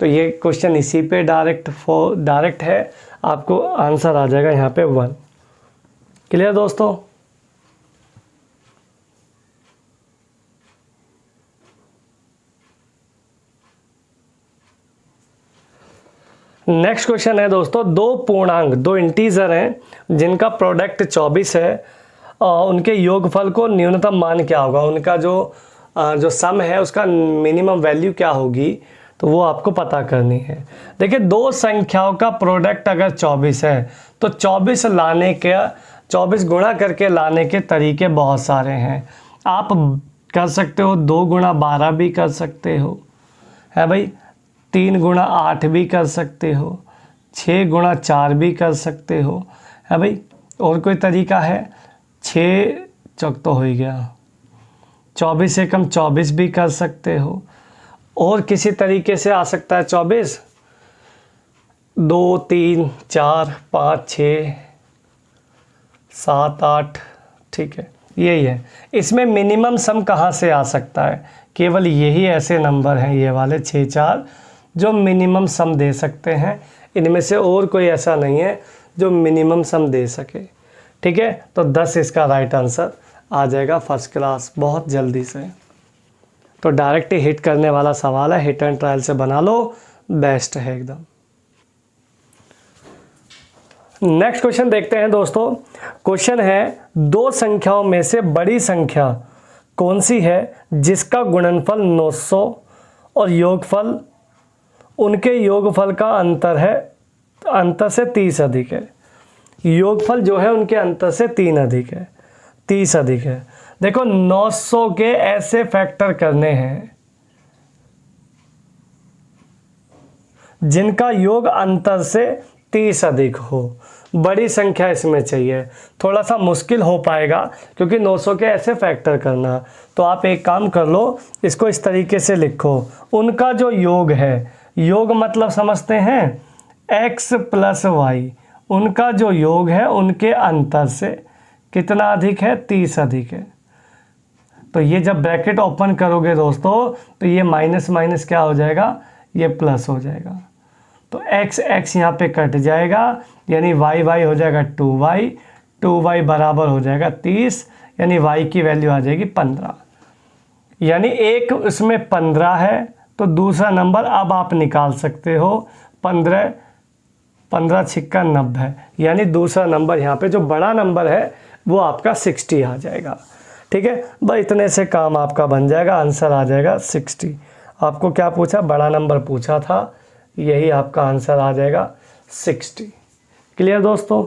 तो ये क्वेश्चन इसी पे डायरेक्ट है, आपको आंसर आ जाएगा यहाँ पे 1। क्लियर दोस्तों? नेक्स्ट क्वेश्चन है दोस्तों, दो इंटीजर हैं जिनका प्रोडक्ट 24 है, उनके योगफल को न्यूनतम मान क्या होगा, उनका जो सम है उसका मिनिमम वैल्यू क्या होगी, तो वो आपको पता करनी है। देखिए, दो संख्याओं का प्रोडक्ट अगर 24 है तो 24 गुणा करके लाने के तरीके बहुत सारे हैं। आप कर सकते हो 2 गुणा 12 भी कर सकते हो, है भाई, 3 गुणा 8 भी कर सकते हो, 6 गुणा 4 भी कर सकते हो, है भाई। और कोई तरीका है? 6 चौक तो हो ही गया, 24 से कम 24 भी कर सकते हो। और किसी तरीके से आ सकता है 24, 2 3 4 5 6 7 8, ठीक है, यही है। इसमें मिनिमम सम कहाँ से आ सकता है? केवल यही ऐसे नंबर हैं, ये वाले 6 4, जो मिनिमम सम दे सकते हैं। इनमें से और कोई ऐसा नहीं है जो मिनिमम सम दे सके, ठीक है। तो 10 इसका राइट आंसर आ जाएगा। फर्स्ट क्लास, बहुत जल्दी से। तो डायरेक्ट हिट करने वाला सवाल है, हिट एंड ट्रायल से बना लो, बेस्ट है एकदम। नेक्स्ट क्वेश्चन देखते हैं दोस्तों। क्वेश्चन है, दो संख्याओं में से बड़ी संख्या कौन सी है जिसका गुणनफल 900 और योगफल उनके योगफल का अंतर से 30 अधिक है। योगफल जो है उनके अंतर से 30 अधिक है। देखो, 900 के ऐसे फैक्टर करने हैं जिनका योग अंतर से 30 अधिक हो। बड़ी संख्या इसमें चाहिए, थोड़ा सा मुश्किल हो पाएगा क्योंकि 900 के ऐसे फैक्टर करना। तो आप एक काम कर लो, इसको इस तरीके से लिखो, उनका जो योग है, योग मतलब समझते हैं x + y, उनका जो योग है उनके अंतर से कितना अधिक है, 30 अधिक है। तो ये जब ब्रैकेट ओपन करोगे दोस्तों तो ये माइनस माइनस क्या हो जाएगा, ये प्लस हो जाएगा। तो x यहाँ पे कट जाएगा, यानी y हो जाएगा 2y बराबर हो जाएगा 30, यानी y की वैल्यू आ जाएगी 15। यानी एक इसमें 15 है तो दूसरा नंबर अब आप निकाल सकते हो 15 6 90, यानी दूसरा नंबर यहाँ पे जो बड़ा नंबर है वो आपका 60 आ जाएगा। ठीक है, बस इतने से काम आपका बन जाएगा, आंसर आ जाएगा 60। आपको क्या पूछा, बड़ा नंबर पूछा था, यही आपका आंसर आ जाएगा 60। क्लियर दोस्तों?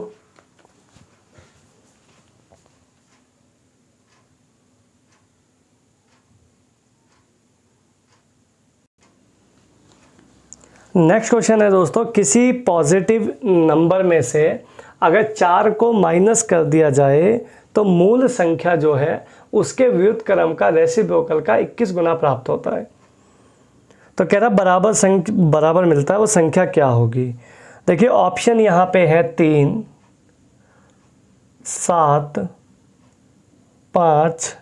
नेक्स्ट क्वेश्चन है दोस्तों, किसी पॉजिटिव नंबर में से अगर 4 को माइनस कर दिया जाए तो मूल संख्या जो है उसके व्युत्क्रम का रेसिप्रोकल का 21 गुना प्राप्त होता है। तो कह रहा बराबर मिलता है, वो संख्या क्या होगी। देखिए ऑप्शन यहाँ पे है 3, 7, 5,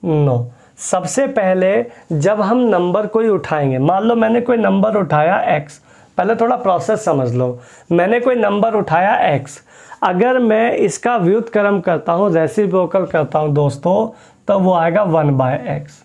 9। सबसे पहले जब हम नंबर कोई उठाएंगे, मान लो मैंने कोई नंबर उठाया x, पहले थोड़ा प्रोसेस समझ लो। मैंने कोई नंबर उठाया x, अगर मैं इसका व्युत्क्रम करता हूँ, रेसिप्रोकल करता हूँ दोस्तों, तो वो आएगा 1/x।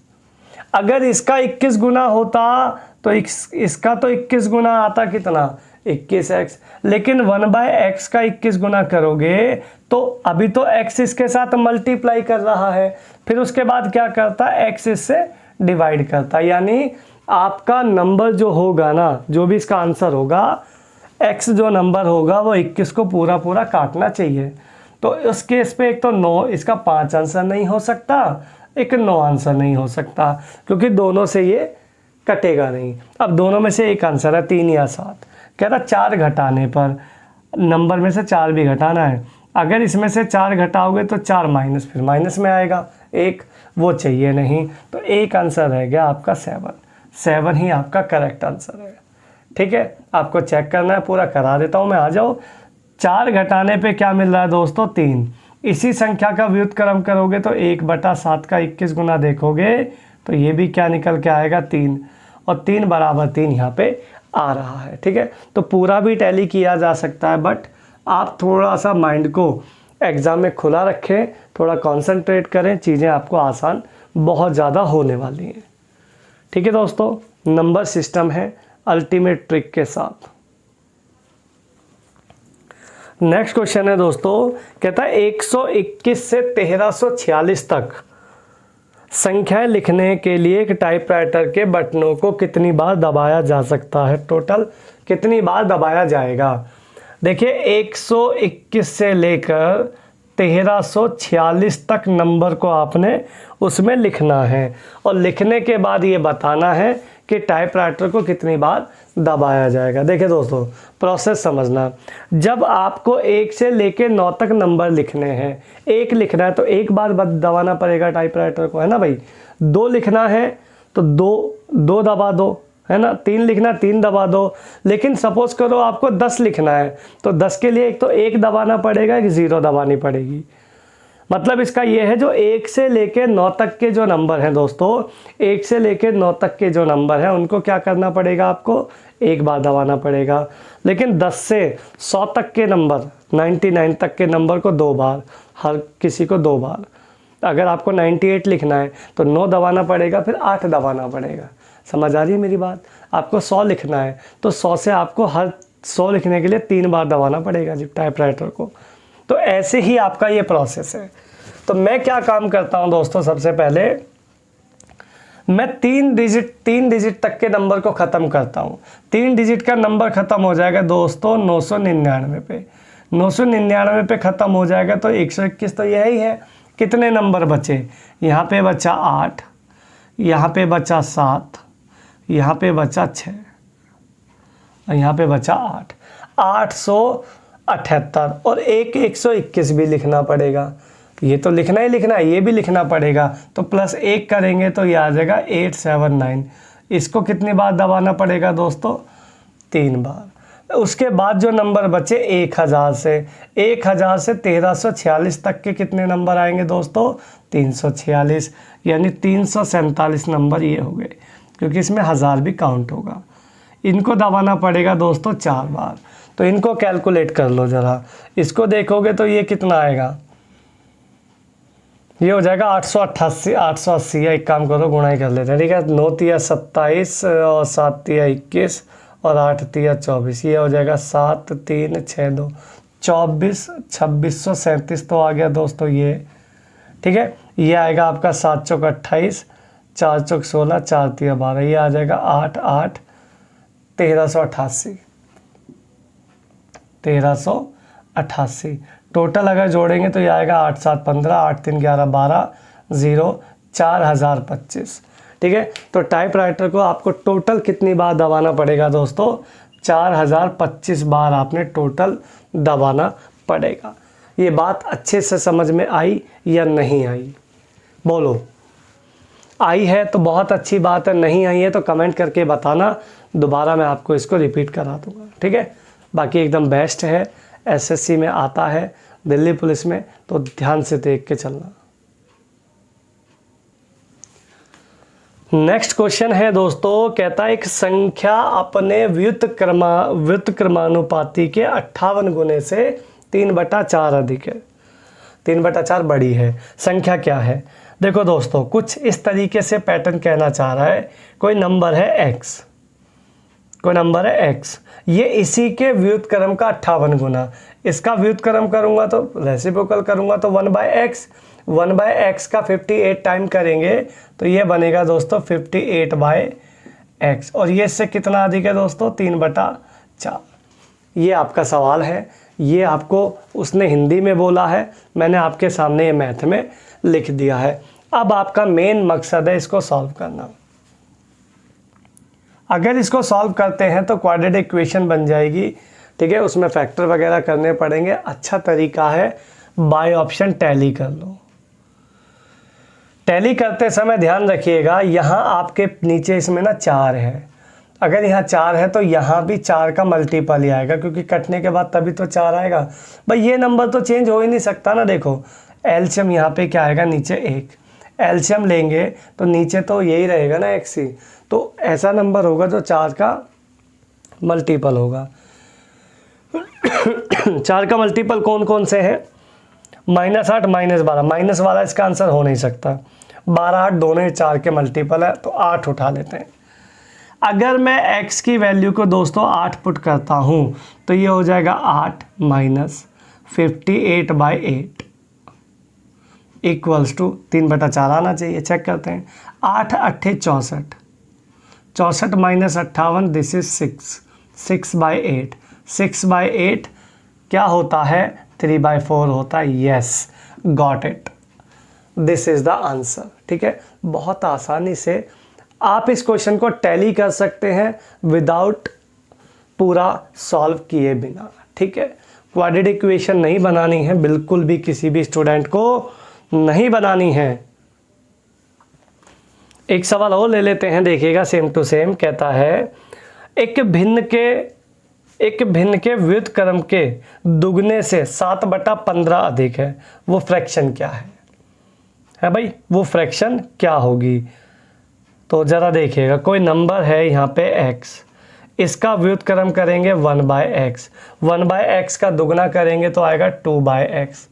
अगर इसका 21 गुना होता तो इसका तो 21 गुना आता कितना, 21x। लेकिन 1/x का 21 गुना करोगे तो अभी तो x इसके साथ मल्टीप्लाई कर रहा है, फिर उसके बाद क्या करता है, x इससे डिवाइड करता है। यानी आपका नंबर जो होगा ना, जो भी इसका आंसर होगा, x जो नंबर होगा वो 21 को पूरा पूरा काटना चाहिए। तो उस केस पे एक तो 9, इसका 5 आंसर नहीं हो सकता, एक 9 आंसर नहीं हो सकता, क्योंकि दोनों से ये कटेगा नहीं। अब दोनों में से एक आंसर है 3 या 7। कह रहा 4 घटाने पर नंबर में से 4 भी घटाना है। अगर इसमें से 4 घटाओगे तो 4 माइनस, फिर माइनस में आएगा 1, वो चाहिए नहीं। तो एक आंसर रह गया आपका 7 ही आपका करेक्ट आंसर है। ठीक है, आपको चेक करना है, पूरा करा देता हूँ मैं, आ जाओ। 4 घटाने पे क्या मिल रहा है दोस्तों, 3। इसी संख्या का व्युत्क्रम करोगे तो 1/7 का 21 गुना देखोगे तो ये भी क्या निकल के आएगा, 3। और 3 बराबर 3 यहाँ पे आ रहा है। ठीक है, तो पूरा भी टैली किया जा सकता है, बट आप थोड़ा सा माइंड को एग्ज़ाम में खुला रखें, थोड़ा कंसंट्रेट करें, चीज़ें आपको आसान बहुत ज़्यादा होने वाली हैं। ठीक है दोस्तों, नंबर सिस्टम है अल्टीमेट ट्रिक के साथ। नेक्स्ट क्वेश्चन है दोस्तों, कहता है 121 से 1346 तक संख्याएं लिखने के लिए एक टाइपराइटर के बटनों को कितनी बार दबाया जा सकता है, टोटल कितनी बार दबाया जाएगा। देखिए 121 से लेकर 1346 तक नंबर को आपने उसमें लिखना है, और लिखने के बाद ये बताना है कि टाइपराइटर को कितनी बार दबाया जाएगा। देखिए दोस्तों, प्रोसेस समझना। जब आपको 1 से लेके 9 तक नंबर लिखने हैं, 1 लिखना है तो 1 बार दबाना पड़ेगा टाइपराइटर को, है ना भाई। 2 लिखना है तो 2 दबा दो, है ना। 3 लिखना, 3 दबा दो। लेकिन सपोज करो आपको 10 लिखना है तो 10 के लिए एक तो 1 दबाना पड़ेगा, एक 0 दबानी पड़ेगी। मतलब इसका ये है, जो 1 से लेके 9 तक के जो नंबर हैं दोस्तों, 1 से लेके 9 तक के जो नंबर हैं उनको क्या करना पड़ेगा, आपको 1 बार दबाना पड़ेगा। लेकिन 10 से 100 तक के नंबर, 99 तक के नंबर को 2 बार, हर किसी को 2 बार। अगर आपको 98 लिखना है तो 9 दबाना पड़ेगा, फिर 8 दबाना पड़ेगा। समझ आ रही है मेरी बात। आपको 100 लिखना है तो 100 से आपको हर 100 लिखने के लिए 3 बार दबाना पड़ेगा जी टाइपराइटर को। तो ऐसे ही आपका ये प्रोसेस है। तो मैं क्या काम करता हूं दोस्तों, सबसे पहले मैं 3 डिजिट तक के नंबर को ख़त्म करता हूं। 3 डिजिट का नंबर ख़त्म हो जाएगा दोस्तों 999 पे। 999 पे ख़त्म हो जाएगा तो 121 तो यही है। कितने नंबर बचे, यहाँ पे बचा 8, यहाँ पे बचा 7, यहाँ पे बचा 6, और यहाँ पे बचा 8। 878 और 121 भी लिखना पड़ेगा। ये तो लिखना ही लिखना है, ये भी लिखना पड़ेगा। तो +1 करेंगे तो ये आ जाएगा 879। इसको कितनी बार दबाना पड़ेगा दोस्तों, 3 बार। उसके बाद जो नंबर बचे 1000 से 1346 तक के कितने नंबर आएंगे दोस्तों, 346। यानी 347 नंबर ये हो गए, क्योंकि इसमें 1000 भी काउंट होगा। इनको दबाना पड़ेगा दोस्तों 4 बार। तो इनको कैलकुलेट कर लो ज़रा। इसको देखोगे तो ये कितना आएगा, ये हो जाएगा 888, 880। या एक काम करो, गुणाई कर लेते हैं। ठीक है, 9 तिया 27 और 7 तिया 21 और 8 तिया 24। ये हो जाएगा 7 3 6 2 24, 2637 तो आ गया दोस्तों ये। ठीक है, ये आएगा आपका 7 चौक 28, 4 चौक 16, 4 तिया 12। ये आ जाएगा 8 8 1388। 1388 टोटल अगर जोड़ेंगे तो ये आएगा 8 7 15, 8 3 11 12, 0 4025। ठीक है। तो टाइपराइटर को आपको टोटल कितनी बार दबाना पड़ेगा दोस्तों? 4025 बार आपने टोटल दबाना पड़ेगा। ये बात अच्छे से समझ में आई या नहीं आई? बोलो। आई है तो बहुत अच्छी बात है, नहीं आई है तो कमेंट करके बताना, दोबारा मैं आपको इसको रिपीट करा दूंगा, ठीक है। बाकी एकदम बेस्ट है, एसएससी में आता है, दिल्ली पुलिस में, तो ध्यान से देख के चलना। नेक्स्ट क्वेश्चन है दोस्तों, कहता है एक संख्या अपने व्युत्क्रमानुपाती के 58 गुने से 3/4 अधिक है, 3/4 बड़ी है, संख्या क्या है? देखो दोस्तों, कुछ इस तरीके से पैटर्न कहना चाह रहा है, कोई नंबर है x, कोई नंबर है x, ये इसी के व्युत्क्रम का 58 गुना, इसका व्युत्क्रम करूंगा तो रेसिप्रोकल करूंगा तो 1/x, 1/x का 58 टाइम करेंगे तो ये बनेगा दोस्तों 58/x, और ये इससे कितना अधिक है दोस्तों? 3/4। ये आपका सवाल है, ये आपको उसने हिंदी में बोला है, मैंने आपके सामने ये मैथ में लिख दिया है। अब आपका मेन मकसद है इसको सॉल्व करना। अगर इसको सॉल्व करते हैं तो क्वाड्रेटिक इक्वेशन बन जाएगी, ठीक है। उसमें फैक्टर वगैरह करने पड़ेंगे। अच्छा तरीका है बाय ऑप्शन टैली कर लो। टैली करते समय ध्यान रखिएगा, यहाँ आपके नीचे इसमें ना 4 है, अगर यहाँ 4 है तो यहाँ भी 4 का मल्टीपल ही आएगा, क्योंकि कटने के बाद तभी तो 4 आएगा भाई। ये नंबर तो चेंज हो ही नहीं सकता ना। देखो एलसीएम यहाँ पे क्या आएगा? नीचे 1, एलसीएम लेंगे तो नीचे तो यही रहेगा ना x ही, तो ऐसा नंबर होगा जो 4 का मल्टीपल होगा। 4 का मल्टीपल कौन कौन से हैं? -8 -12, माइनस वाला इसका आंसर हो नहीं सकता। 12 8 दोनों ही 4 के मल्टीपल है, तो 8 उठा लेते हैं। अगर मैं x की वैल्यू को दोस्तों 8 पुट करता हूँ तो ये हो जाएगा 8 - 58/8 इक्वल्स टू 3/4 आना चाहिए। चेक करते हैं। 8 8 64, 64 - 58, दिस इज 6, 6/8, 6/8 क्या होता है? 3/4 होता है। Yes, got it, this is the answer, ठीक है। बहुत आसानी से आप इस क्वेश्चन को टैली कर सकते हैं विदाउट पूरा सॉल्व किए बिना, ठीक है। क्वाड्रेटिक इक्वेशन नहीं बनानी है, बिल्कुल भी किसी भी स्टूडेंट को नहीं बनानी है। एक सवाल और ले लेते हैं, देखिएगा सेम टू सेम। कहता है एक भिन्न के व्युत्क्रम के दुगने से 7/15 अधिक है, वो फ्रैक्शन क्या है भाई? वो फ्रैक्शन क्या होगी? तो ज़रा देखिएगा, कोई नंबर है यहाँ पे x, इसका व्युत्क्रम करेंगे 1/x, 1/x का दुगना करेंगे तो आएगा 2/x।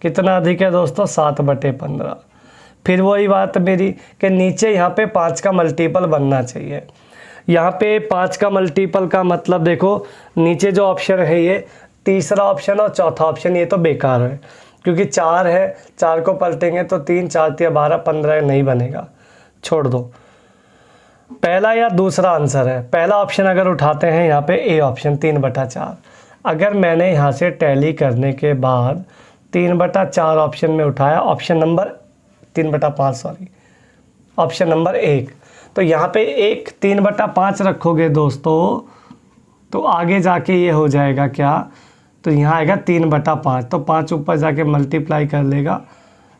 कितना अधिक है दोस्तों? 7/15। फिर वही बात मेरी कि नीचे यहाँ पे 5 का मल्टीपल बनना चाहिए। यहाँ पे 5 का मल्टीपल का मतलब देखो, नीचे जो ऑप्शन है ये तीसरा ऑप्शन और चौथा ऑप्शन ये तो बेकार है, क्योंकि 4 है, 4 को पलटेंगे तो 3 4 3 12 15 नहीं बनेगा, छोड़ दो। पहला या दूसरा आंसर है। पहला ऑप्शन अगर उठाते हैं यहाँ पे ए ऑप्शन 3/4, अगर मैंने यहाँ से टैली करने के बाद 3/4 ऑप्शन में उठाया, option number 3/5 sorry, option number 1, तो यहाँ पे 3/5 रखोगे दोस्तों तो आगे जाके ये हो जाएगा क्या? तो यहाँ आएगा 3/5, तो 5 ऊपर जाके मल्टीप्लाई कर लेगा,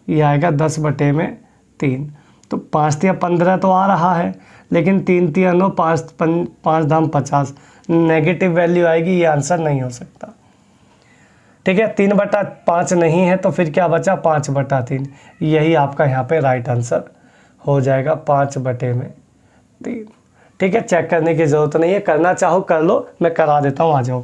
ये आएगा 10/3। तो 5 3 15 तो आ रहा है, लेकिन 3 3 9 5 दाम 50, नेगेटिव वैल्यू आएगी, ये आंसर नहीं हो सकता, ठीक है। 3/5 नहीं है तो फिर क्या बचा? 5/3, यही आपका यहाँ पे राइट आंसर हो जाएगा, 5/3, ठीक है। चेक करने की ज़रूरत नहीं है, करना चाहो कर लो, मैं करा देता हूँ, आ जाओ।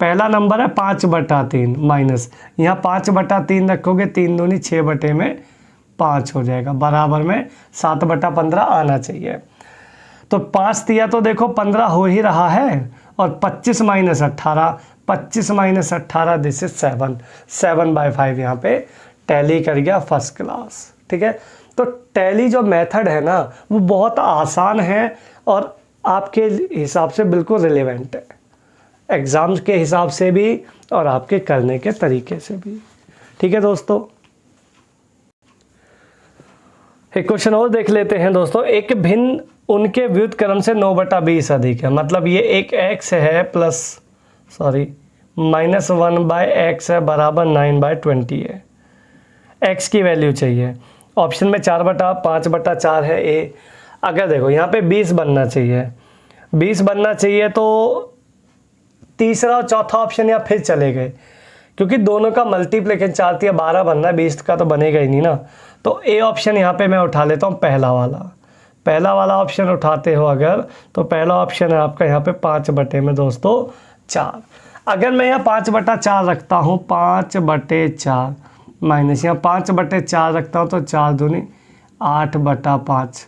पहला नंबर है 5/3 माइनस, यहाँ 5/3 रखोगे, 3 दूनी 6/5 हो जाएगा, बराबर में 7/15 आना चाहिए। तो 5 दिया तो देखो 15 हो ही रहा है, और 25 - 18, 25 - 18 दिस इज 7, 7/5 यहाँ पे टैली कर गया फर्स्ट क्लास, ठीक है। तो टैली जो मेथड है ना वो बहुत आसान है और आपके हिसाब से बिल्कुल रिलेवेंट है, एग्ज़ाम्स के हिसाब से भी और आपके करने के तरीके से भी, ठीक है दोस्तों। एक क्वेश्चन और देख लेते हैं दोस्तों। एक भिन्न उनके व्युत्क्रम से 9/20 अधिक है, मतलब ये एक x है प्लस -1/x है बराबर 9/20 है। x की वैल्यू चाहिए। ऑप्शन में 4/5/4 है ए। अगर देखो यहाँ पे 20 बनना चाहिए, 20 बनना चाहिए तो तीसरा और चौथा ऑप्शन यहाँ फिर चले गए, क्योंकि दोनों का मल्टीप्लिकेशन 4 या 12 बनना है, 20 का तो बनेगा ही नहीं ना। तो ए ऑप्शन यहाँ पे मैं उठा लेता हूँ, पहला वाला ऑप्शन उठाते हो अगर, तो पहला ऑप्शन है आपका यहाँ पे 5/4। अगर मैं यहाँ 5/4 रखता हूँ, 5/4 माइनस यहाँ 5/4 रखता हूँ, तो 4 दूनी 8/5,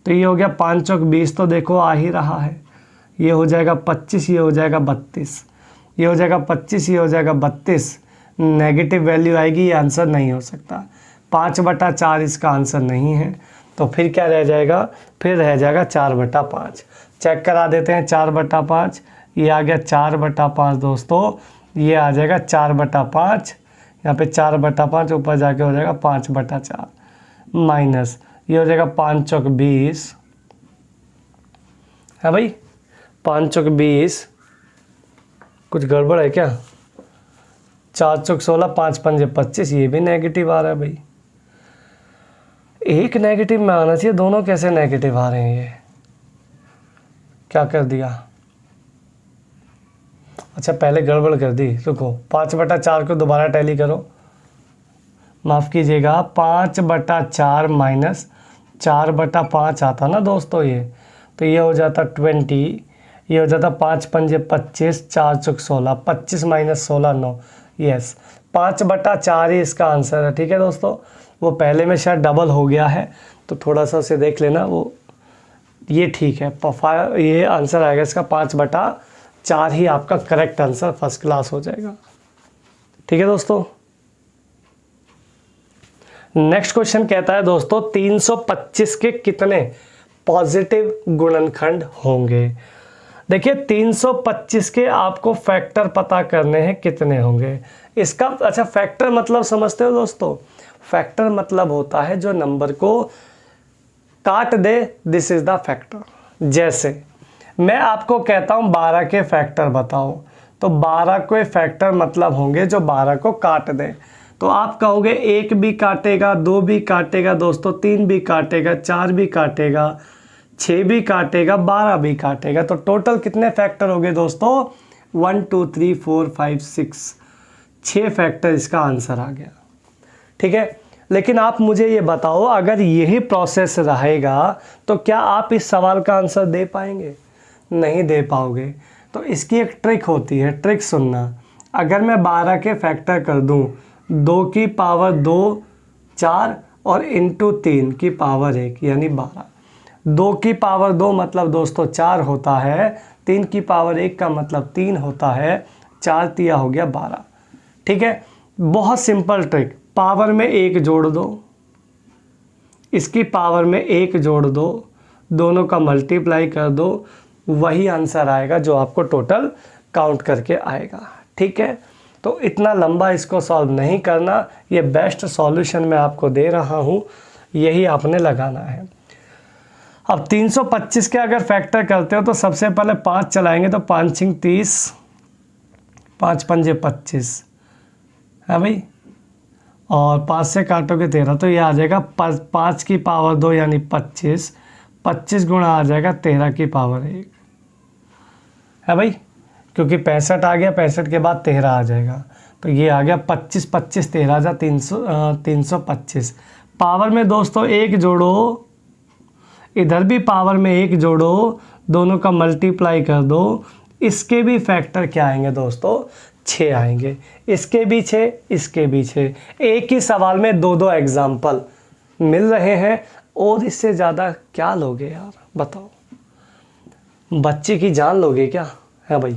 तो ये हो गया 5 चौक 20, तो देखो आ ही रहा है। ये हो जाएगा 25, ये हो जाएगा 32, ये हो जाएगा 25, ये हो जाएगा 32। नेगेटिव वैल्यू आएगी, ये आंसर नहीं हो सकता। 5/4 इसका आंसर नहीं है, तो फिर क्या रह जाएगा, फिर रह जाएगा 4/5। चेक करा देते हैं 4/5, ये आ गया 4/5 दोस्तों, ये आ जाएगा 4/5, यहाँ पे 4/5 ऊपर जाके हो जाएगा 5/4 माइनस ये हो जाएगा 5 चौक 20 है भाई, 5 चौक 20, कुछ गड़बड़ है क्या, 4 चौक 16, 5 पंजे 25, ये भी नेगेटिव आ रहा है भाई। एक नेगेटिव में आना चाहिए, दोनों कैसे नेगेटिव आ रहे हैं, ये क्या कर दिया। अच्छा पहले गड़बड़ कर दी, रुको 5/4 को दोबारा टैली करो, माफ़ कीजिएगा 5/4 माइनस 4/5 आता ना दोस्तों ये, तो ये हो जाता 20, ये हो जाता 5 पंजे 25, 4 चौक 16, 25 माइनस 16 9, यस 5/4 ही इसका आंसर है। ठीक है दोस्तों, वो पहले में शायद डबल हो गया है, तो थोड़ा सा उसे देख लेना, वो ये ठीक है, ये आंसर आएगा इसका 5/4 ही आपका करेक्ट आंसर, फर्स्ट क्लास हो जाएगा। ठीक है दोस्तों, नेक्स्ट क्वेश्चन कहता है दोस्तों 325 के कितने पॉजिटिव गुणनखंड होंगे। देखिए 325 के आपको फैक्टर पता करने हैं, कितने होंगे इसका। अच्छा फैक्टर मतलब समझते हो दोस्तों, फैक्टर मतलब होता है जो नंबर को काट दे, दिस इज द फैक्टर। जैसे मैं आपको कहता हूं 12 के फैक्टर बताओ, तो 12 के फैक्टर मतलब होंगे जो 12 को काट दें। तो आप कहोगे 1 भी काटेगा, 2 भी काटेगा दोस्तों, 3 भी काटेगा, 4 भी काटेगा, 6 भी काटेगा, 12 भी काटेगा। तो टोटल कितने फैक्टर हो गए दोस्तों, 1 2 3 4 5 6, 6 फैक्टर इसका आंसर आ गया। ठीक है, लेकिन आप मुझे ये बताओ अगर यही प्रोसेस रहेगा तो क्या आप इस सवाल का आंसर दे पाएंगे, नहीं दे पाओगे। तो इसकी एक ट्रिक होती है, ट्रिक सुनना। अगर मैं 12 के फैक्टर कर दूं, 2 की पावर 2 4 और इंटू 3 की पावर 1 यानी 12। 2 की पावर 2 मतलब दोस्तों 4 होता है, 3 की पावर 1 का मतलब 3 होता है, 4 तिया हो गया 12। ठीक है, बहुत सिंपल ट्रिक, पावर में 1 जोड़ दो, इसकी पावर में 1 जोड़ दो, दोनों का मल्टीप्लाई कर दो, वही आंसर आएगा जो आपको टोटल काउंट करके आएगा। ठीक है, तो इतना लंबा इसको सॉल्व नहीं करना, ये बेस्ट सॉल्यूशन मैं आपको दे रहा हूँ, यही आपने लगाना है। अब 325 के अगर फैक्टर करते हो तो सबसे पहले 5 चलाएंगे, तो 5 छिंग 30, 5 पंजे 25 है भाई, और 5 से काटोगे 13, तो ये आ जाएगा 5 की पावर 2 यानी 25, 25 गुणा आ जाएगा 13 की पावर 1 है भाई, क्योंकि 65 आ गया, 65 के बाद 13 आ जाएगा, तो ये आ गया 25 25 13 जा 325। पावर में दोस्तों 1 जोड़ो, इधर भी पावर में 1 जोड़ो, दोनों का मल्टीप्लाई कर दो, इसके भी फैक्टर क्या आएंगे दोस्तों, 6 आएंगे, इसके भी 6, इसके भी 6। एक ही सवाल में 2-2 एग्जाम्पल मिल रहे हैं, और इससे ज़्यादा क्या लोगे यार, बताओ, बच्चे की जान लोगे क्या, है भाई।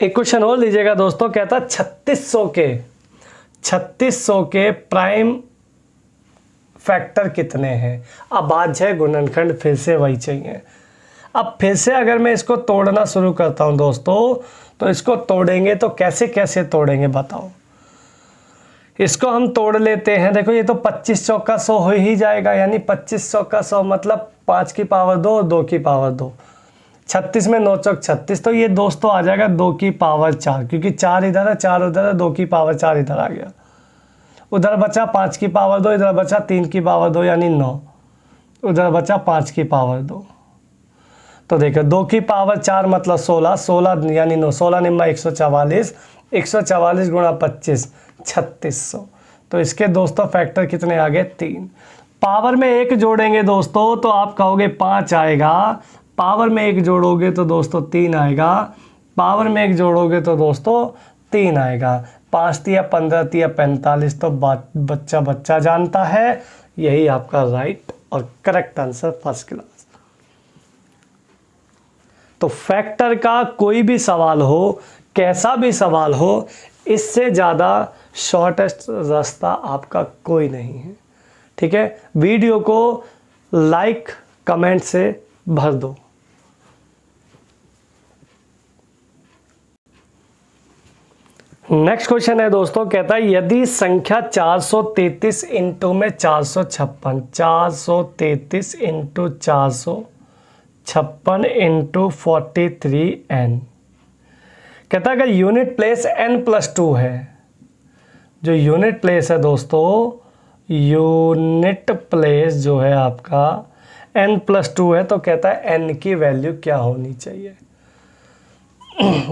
एक क्वेश्चन और लीजिएगा दोस्तों, कहता 3600 के प्राइम फैक्टर कितने हैं। अभाज्य गुणनखंड फिर से वही चाहिए। अब फिर से अगर मैं इसको तोड़ना शुरू करता हूं दोस्तों, तो इसको तोड़ेंगे तो कैसे कैसे तोड़ेंगे बताओ। इसको हम तोड़ लेते हैं, देखो ये तो 25 चौका 100 हो ही जाएगा, यानी 25 चौका 100 मतलब 5 की पावर 2, 2 की पावर 2, 36 में 9 चौक 36, तो ये दोस्तों आ जाएगा 2 की पावर 4, क्योंकि 4 इधर है 4 उधर है, 2 की पावर 4 इधर आ गया। उधर बचा 5 की पावर 2, इधर बचा 3 की पावर 2 यानी 9, उधर बचा 5 की पावर 2। तो देखो 2 की पावर 4 मतलब 16, 16 यानी 9, 16 निम्मा 144, 144 गुणा 25 3600। तो इसके दोस्तों फैक्टर कितने आ गए 3। पावर में 1 जोड़ेंगे दोस्तों तो आप कहोगे 5 आएगा, पावर में 1 जोड़ोगे तो दोस्तों 3 आएगा, पावर में 1 जोड़ोगे तो दोस्तों 3 आएगा। 5 तिया 15 तिया 45, तो बच्चा बच्चा जानता है। यही आपका राइट और करेक्ट आंसर फर्स्ट क्लास। तो फैक्टर का कोई भी सवाल हो, कैसा भी सवाल हो, इससे ज़्यादा शॉर्टेस्ट रास्ता आपका कोई नहीं है। ठीक है, वीडियो को लाइक कमेंट से भर दो। नेक्स्ट क्वेश्चन है दोस्तों, कहता है यदि संख्या 433 इंटू में 456, 433 इंटू 456 इंटू 43n, कहता है अगर यूनिट प्लेस n+2 है, जो यूनिट प्लेस है दोस्तों, यूनिट प्लेस जो है आपका n+2 है, तो कहता है n की वैल्यू क्या होनी चाहिए।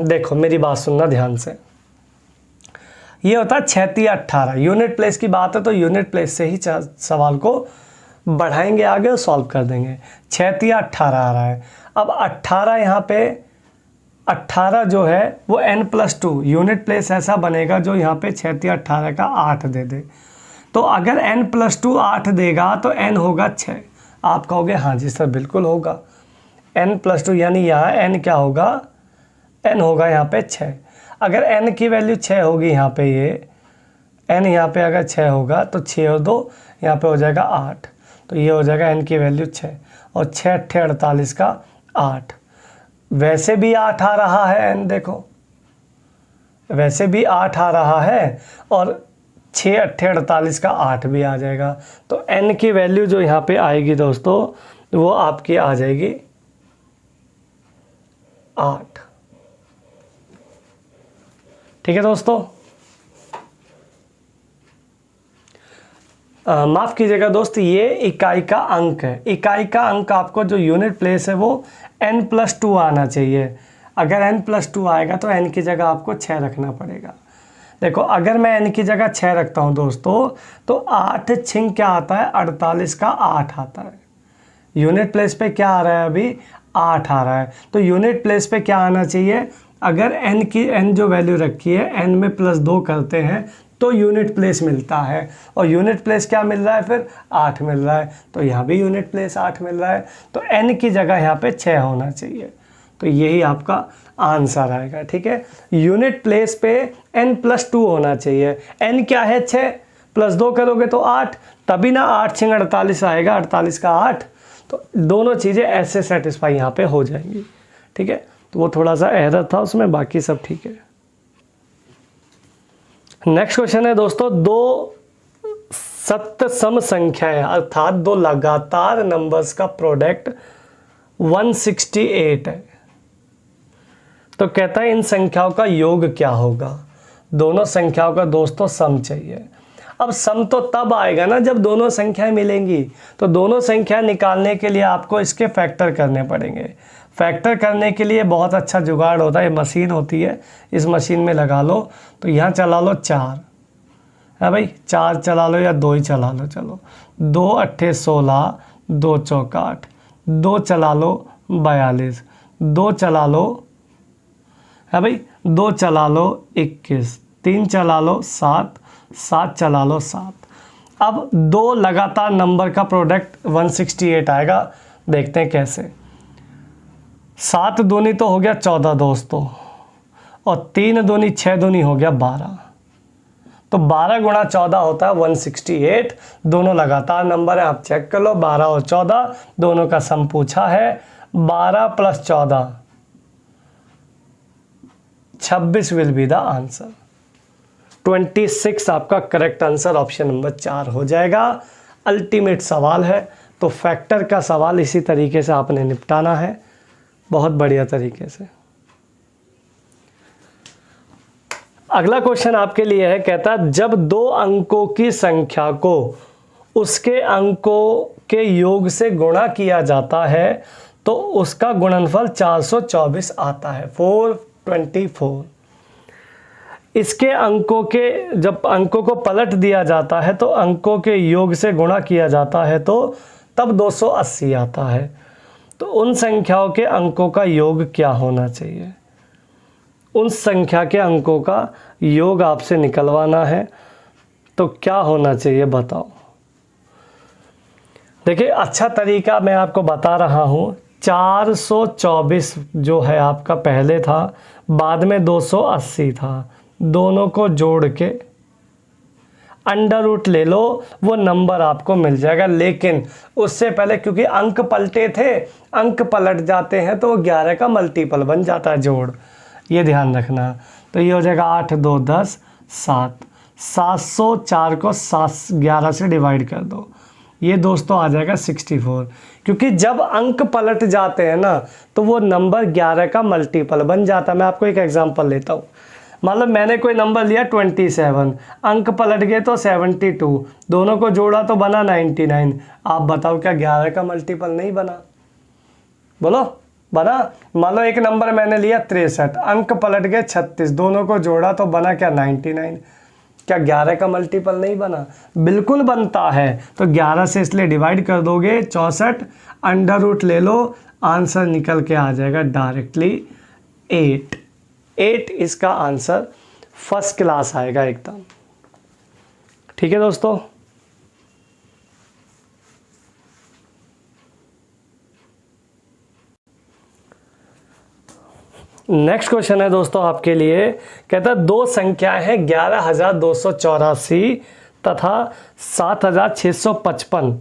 देखो मेरी बात सुनना ध्यान से, ये होता है 6 तिया 18। यूनिट प्लेस की बात है तो यूनिट प्लेस से ही सवाल को बढ़ाएंगे आगे और सॉल्व कर देंगे। 6 तिया 18 आ रहा है। अब 18 यहाँ पे 18 जो है वो n+2 यूनिट प्लेस ऐसा बनेगा जो यहाँ पे 6 तिया 18 का 8 दे दे। तो अगर n+2 8 देगा तो n होगा 6। आप कहोगे हाँ जी सर बिल्कुल होगा, n+2 यानी यहाँ n क्या होगा, n होगा यहाँ पे 6। अगर n की वैल्यू 6 होगी यहाँ पे, ये n यहाँ पे अगर 6 होगा तो 6 और 2 यहाँ पे हो जाएगा 8, तो ये हो जाएगा n की वैल्यू 6 और 6 अट्ठे 48 का 8। वैसे भी 8 आ रहा है n, देखो वैसे भी 8 आ रहा है और 6 अट्ठे 48 का 8 भी आ जाएगा। तो n की वैल्यू जो यहाँ पे आएगी दोस्तों वो आपकी आ जाएगी 8। ठीक है दोस्तों, माफ़ कीजिएगा दोस्त, ये इकाई का अंक है। इकाई का अंक आपको जो यूनिट प्लेस है वो n+2 आना चाहिए। अगर n+2 आएगा तो n की जगह आपको 6 रखना पड़ेगा। देखो अगर मैं n की जगह 6 रखता हूँ दोस्तों तो 8 छिंग क्या आता है, 48 का 8 आता है। यूनिट प्लेस पे क्या आ रहा है, अभी 8 आ रहा है। तो यूनिट प्लेस पे क्या आना चाहिए, अगर n जो वैल्यू रखी है n में +2 करते हैं तो यूनिट प्लेस मिलता है, और यूनिट प्लेस क्या मिल रहा है फिर 8 मिल रहा है। तो यहाँ भी यूनिट प्लेस 8 मिल रहा है, तो n की जगह यहाँ पे 6 होना चाहिए। तो यही आपका आंसर आएगा। ठीक है, यूनिट प्लेस पे n+2 होना चाहिए। n क्या है 6, +2 करोगे तो 8, तभी ना 8 छिंग 48 आएगा, 48 का 8। तो दोनों चीज़ें ऐसे सेटिस्फाई यहाँ पे हो जाएंगी। ठीक है, तो वो थोड़ा सा एरर था उसमें, बाकी सब ठीक है। नेक्स्ट क्वेश्चन है दोस्तों, 2 सत्य सम संख्याएं अर्थात 2 लगातार नंबर्स का प्रोडक्ट 168 है। तो कहता है इन संख्याओं का योग क्या होगा। दोनों संख्याओं का दोस्तों सम चाहिए। अब सम तो तब आएगा ना जब दोनों संख्याएं मिलेंगी। तो दोनों संख्या निकालने के लिए आपको इसके फैक्टर करने पड़ेंगे। फैक्टर करने के लिए बहुत अच्छा जुगाड़ होता है, मशीन होती है, इस मशीन में लगा लो। तो यहाँ चला लो 4 है भाई, 4 चला लो या 2 ही चला लो, चलो 2 अट्ठे 16, 2 चौका 8, 2 चला लो 42, 2 चला लो है भाई, 2 चला लो 21, 3 चला लो 7, 7 चला लो 7। अब 2 लगातार नंबर का प्रोडक्ट 168 आएगा। देखते हैं कैसे। 7 दूनी तो हो गया 14 दोस्तों, और 3 दूनी 6 दूनी हो गया 12। तो 12 गुणा 14 होता है 168। दोनों लगातार नंबर है, आप चेक कर लो। 12 और 14 दोनों का सम पूछा है, 12 + 14 26 विल बी द आंसर। 26 आपका करेक्ट आंसर ऑप्शन नंबर 4 हो जाएगा। अल्टीमेट सवाल है, तो फैक्टर का सवाल इसी तरीके से आपने निपटाना है, बहुत बढ़िया तरीके से। अगला क्वेश्चन आपके लिए है, कहता है जब 2 अंकों की संख्या को उसके अंकों के योग से गुणा किया जाता है तो उसका गुणनफल 424 आता है, 424। इसके अंकों के जब अंकों को पलट दिया जाता है तो अंकों के योग से गुणा किया जाता है तो तब 280 आता है। तो उन संख्याओं के अंकों का योग क्या होना चाहिए? उन संख्या के अंकों का योग आपसे निकलवाना है, तो क्या होना चाहिए बताओ। देखिए, अच्छा तरीका मैं आपको बता रहा हूँ। 424 जो है आपका पहले था, बाद में 280 था, दोनों को जोड़ के अंडर रूट ले लो, वो नंबर आपको मिल जाएगा। लेकिन उससे पहले, क्योंकि अंक पलटे थे, अंक पलट जाते हैं तो वो 11 का मल्टीपल बन जाता है, जोड़, ये ध्यान रखना। तो ये हो जाएगा 8 2 10 7, 704 को 11 से डिवाइड कर दो, ये दोस्तों आ जाएगा 64। क्योंकि जब अंक पलट जाते हैं ना तो वो नंबर 11 का मल्टीपल बन जाता है। मैं आपको एक एग्जांपल लेता हूँ। मतलब मैंने कोई नंबर लिया 27, अंक पलट गए तो 72, दोनों को जोड़ा तो बना 99। आप बताओ क्या 11 का मल्टीपल नहीं बना? बोलो, बना? मान लो एक नंबर मैंने लिया 63, अंक पलट गए 36, दोनों को जोड़ा तो बना क्या 99। क्या 11 का मल्टीपल नहीं बना? बिल्कुल बनता है। तो 11 से इसलिए डिवाइड कर दोगे 64, अंडर रूट ले लो, आंसर निकल के आ जाएगा डायरेक्टली 8। 8 इसका आंसर फर्स्ट क्लास आएगा एकदम। ठीक है दोस्तों, नेक्स्ट क्वेश्चन है दोस्तों आपके लिए। कहता है 2 संख्याएं हैं 11,284 तथा 7,655।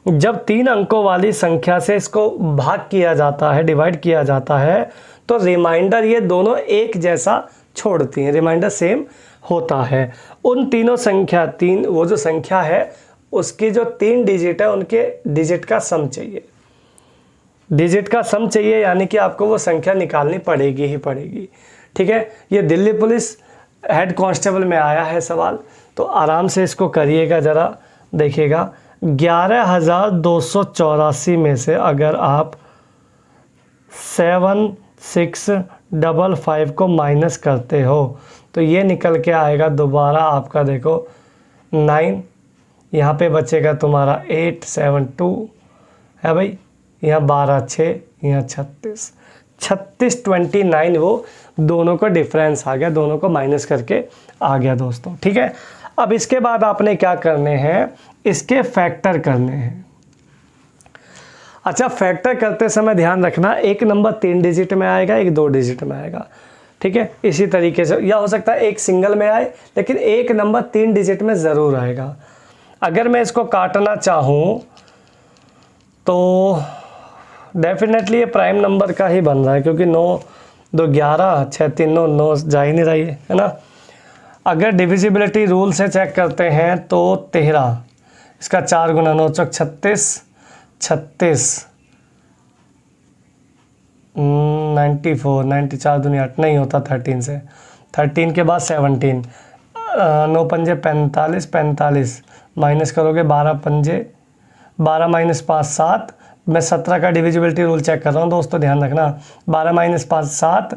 जब 3 अंकों वाली संख्या से इसको भाग किया जाता है, डिवाइड किया जाता है, तो रिमाइंडर ये दोनों एक जैसा छोड़ती हैं, रिमाइंडर सेम होता है। उन तीनों संख्या, वो जो संख्या है उसकी जो 3 डिजिट है उनके डिजिट का सम चाहिए। डिजिट का सम चाहिए, यानी कि आपको वो संख्या निकालनी पड़ेगी ही पड़ेगी। ठीक है, ये दिल्ली पुलिस हेड कांस्टेबल में आया है सवाल, तो आराम से इसको करिएगा ज़रा, देखिएगा। 11,284 में से अगर आप 7,655 को माइनस करते हो तो ये निकल के आएगा दोबारा आपका, देखो 9, यहाँ पे बचेगा तुम्हारा 872 है भाई, यहाँ 12 6, यहाँ 36 29, वो दोनों को डिफरेंस आ गया, दोनों को माइनस करके आ गया दोस्तों। ठीक है, अब इसके बाद आपने क्या करने हैं, इसके फैक्टर करने हैं। अच्छा, फैक्टर करते समय ध्यान रखना, एक नंबर 3 डिजिट में आएगा, एक 2 डिजिट में आएगा। ठीक है, इसी तरीके से, या हो सकता है एक सिंगल में आए, लेकिन एक नंबर 3 डिजिट में ज़रूर आएगा। अगर मैं इसको काटना चाहूँ तो डेफिनेटली ये प्राइम नंबर का ही बन रहा है, क्योंकि 9 2 11 6 3 9 9 जा ही नहीं रही है ना। अगर डिविजिबिलिटी रूल से चेक करते हैं तो 13, इसका 4 गुना 9 चौक 36, 94, 94 दुनिया 8 नहीं होता 13 से, 13 के बाद 17, 9 पंजे 45, 45 माइनस करोगे 12 पंजे 12 माइनस 5 7, मैं 17 का डिविजिबिलिटी रूल चेक कर रहा हूँ दोस्तों, ध्यान रखना। 12 माइनस 5 7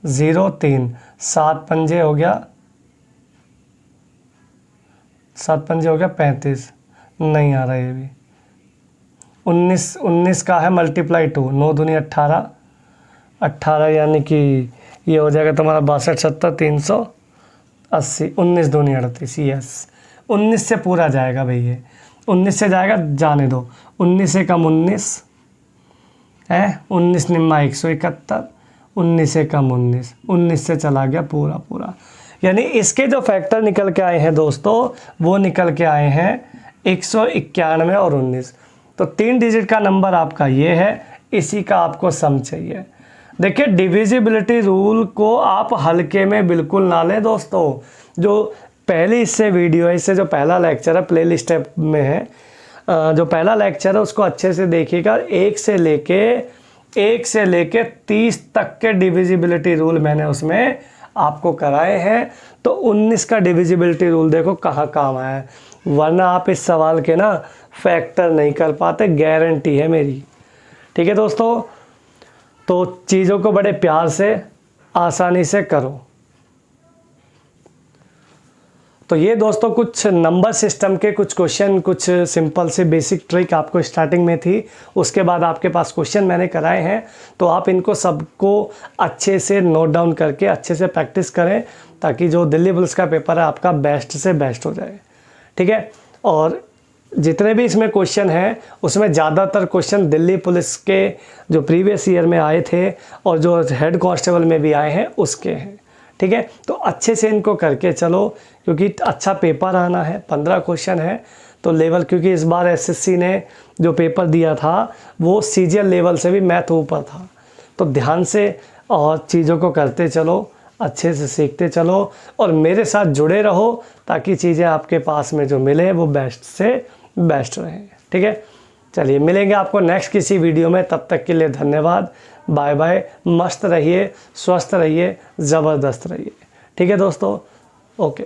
0 3, 7 पंजे हो गया 35, नहीं आ रहा ये भी। 19 का है मल्टीप्लाई 2, 9 दूनी 18, यानी कि ये हो जाएगा तुम्हारा 62 70 380, 19 दूनी 38, यस 19 से पूरा जाएगा भैया, 19 से जाएगा, जाने दो। 19 से कम 19 है, 19 निम्मा 171, 19 से कम 19 से चला गया पूरा। यानी इसके जो फैक्टर निकल के आए हैं दोस्तों, वो निकल के आए हैं 191 और 19। तो 3 डिजिट का नंबर आपका ये है, इसी का आपको सम चाहिए। देखिए डिविजिबिलिटी रूल को आप हल्के में बिल्कुल ना लें दोस्तों। जो पहली इससे वीडियो है, इससे जो पहला लेक्चर है प्लेलिस्ट में है, जो पहला लेक्चर है उसको अच्छे से देखिएगा। 1 से लेके 30 तक के डिविजिबिलिटी रूल मैंने उसमें आपको कराए हैं। तो 19 का डिविजिबिलिटी रूल देखो कहाँ काम आया है, वरना आप इस सवाल के ना फैक्टर नहीं कर पाते, गारंटी है मेरी। ठीक है दोस्तों, तो चीज़ों को बड़े प्यार से आसानी से करो। तो ये दोस्तों कुछ नंबर सिस्टम के कुछ क्वेश्चन, कुछ सिंपल से बेसिक ट्रिक आपको स्टार्टिंग में थी, उसके बाद आपके पास क्वेश्चन मैंने कराए हैं। तो आप इनको सबको अच्छे से नोट डाउन करके अच्छे से प्रैक्टिस करें, ताकि जो दिल्ली पुलिस का पेपर है आपका बेस्ट से बेस्ट हो जाए। ठीक है, और जितने भी इसमें क्वेश्चन हैं उसमें ज़्यादातर क्वेश्चन दिल्ली पुलिस के जो प्रीवियस ईयर में आए थे और जो हेड कांस्टेबल में भी आए हैं उसके हैं। ठीक है, तो अच्छे से इनको करके चलो, क्योंकि अच्छा पेपर आना है। 15 क्वेश्चन है तो लेवल, क्योंकि इस बार एसएससी ने जो पेपर दिया था वो सीजीएल लेवल से भी मैथ ऊपर था। तो ध्यान से और चीज़ों को करते चलो, अच्छे से सीखते चलो और मेरे साथ जुड़े रहो, ताकि चीज़ें आपके पास में जो मिले वो बेस्ट से बेस्ट रहें। ठीक है, चलिए मिलेंगे आपको नेक्स्ट किसी वीडियो में। तब तक के लिए धन्यवाद, बाय बाय। मस्त रहिए, स्वस्थ रहिए, ज़बरदस्त रहिए। ठीक है दोस्तों, ओके।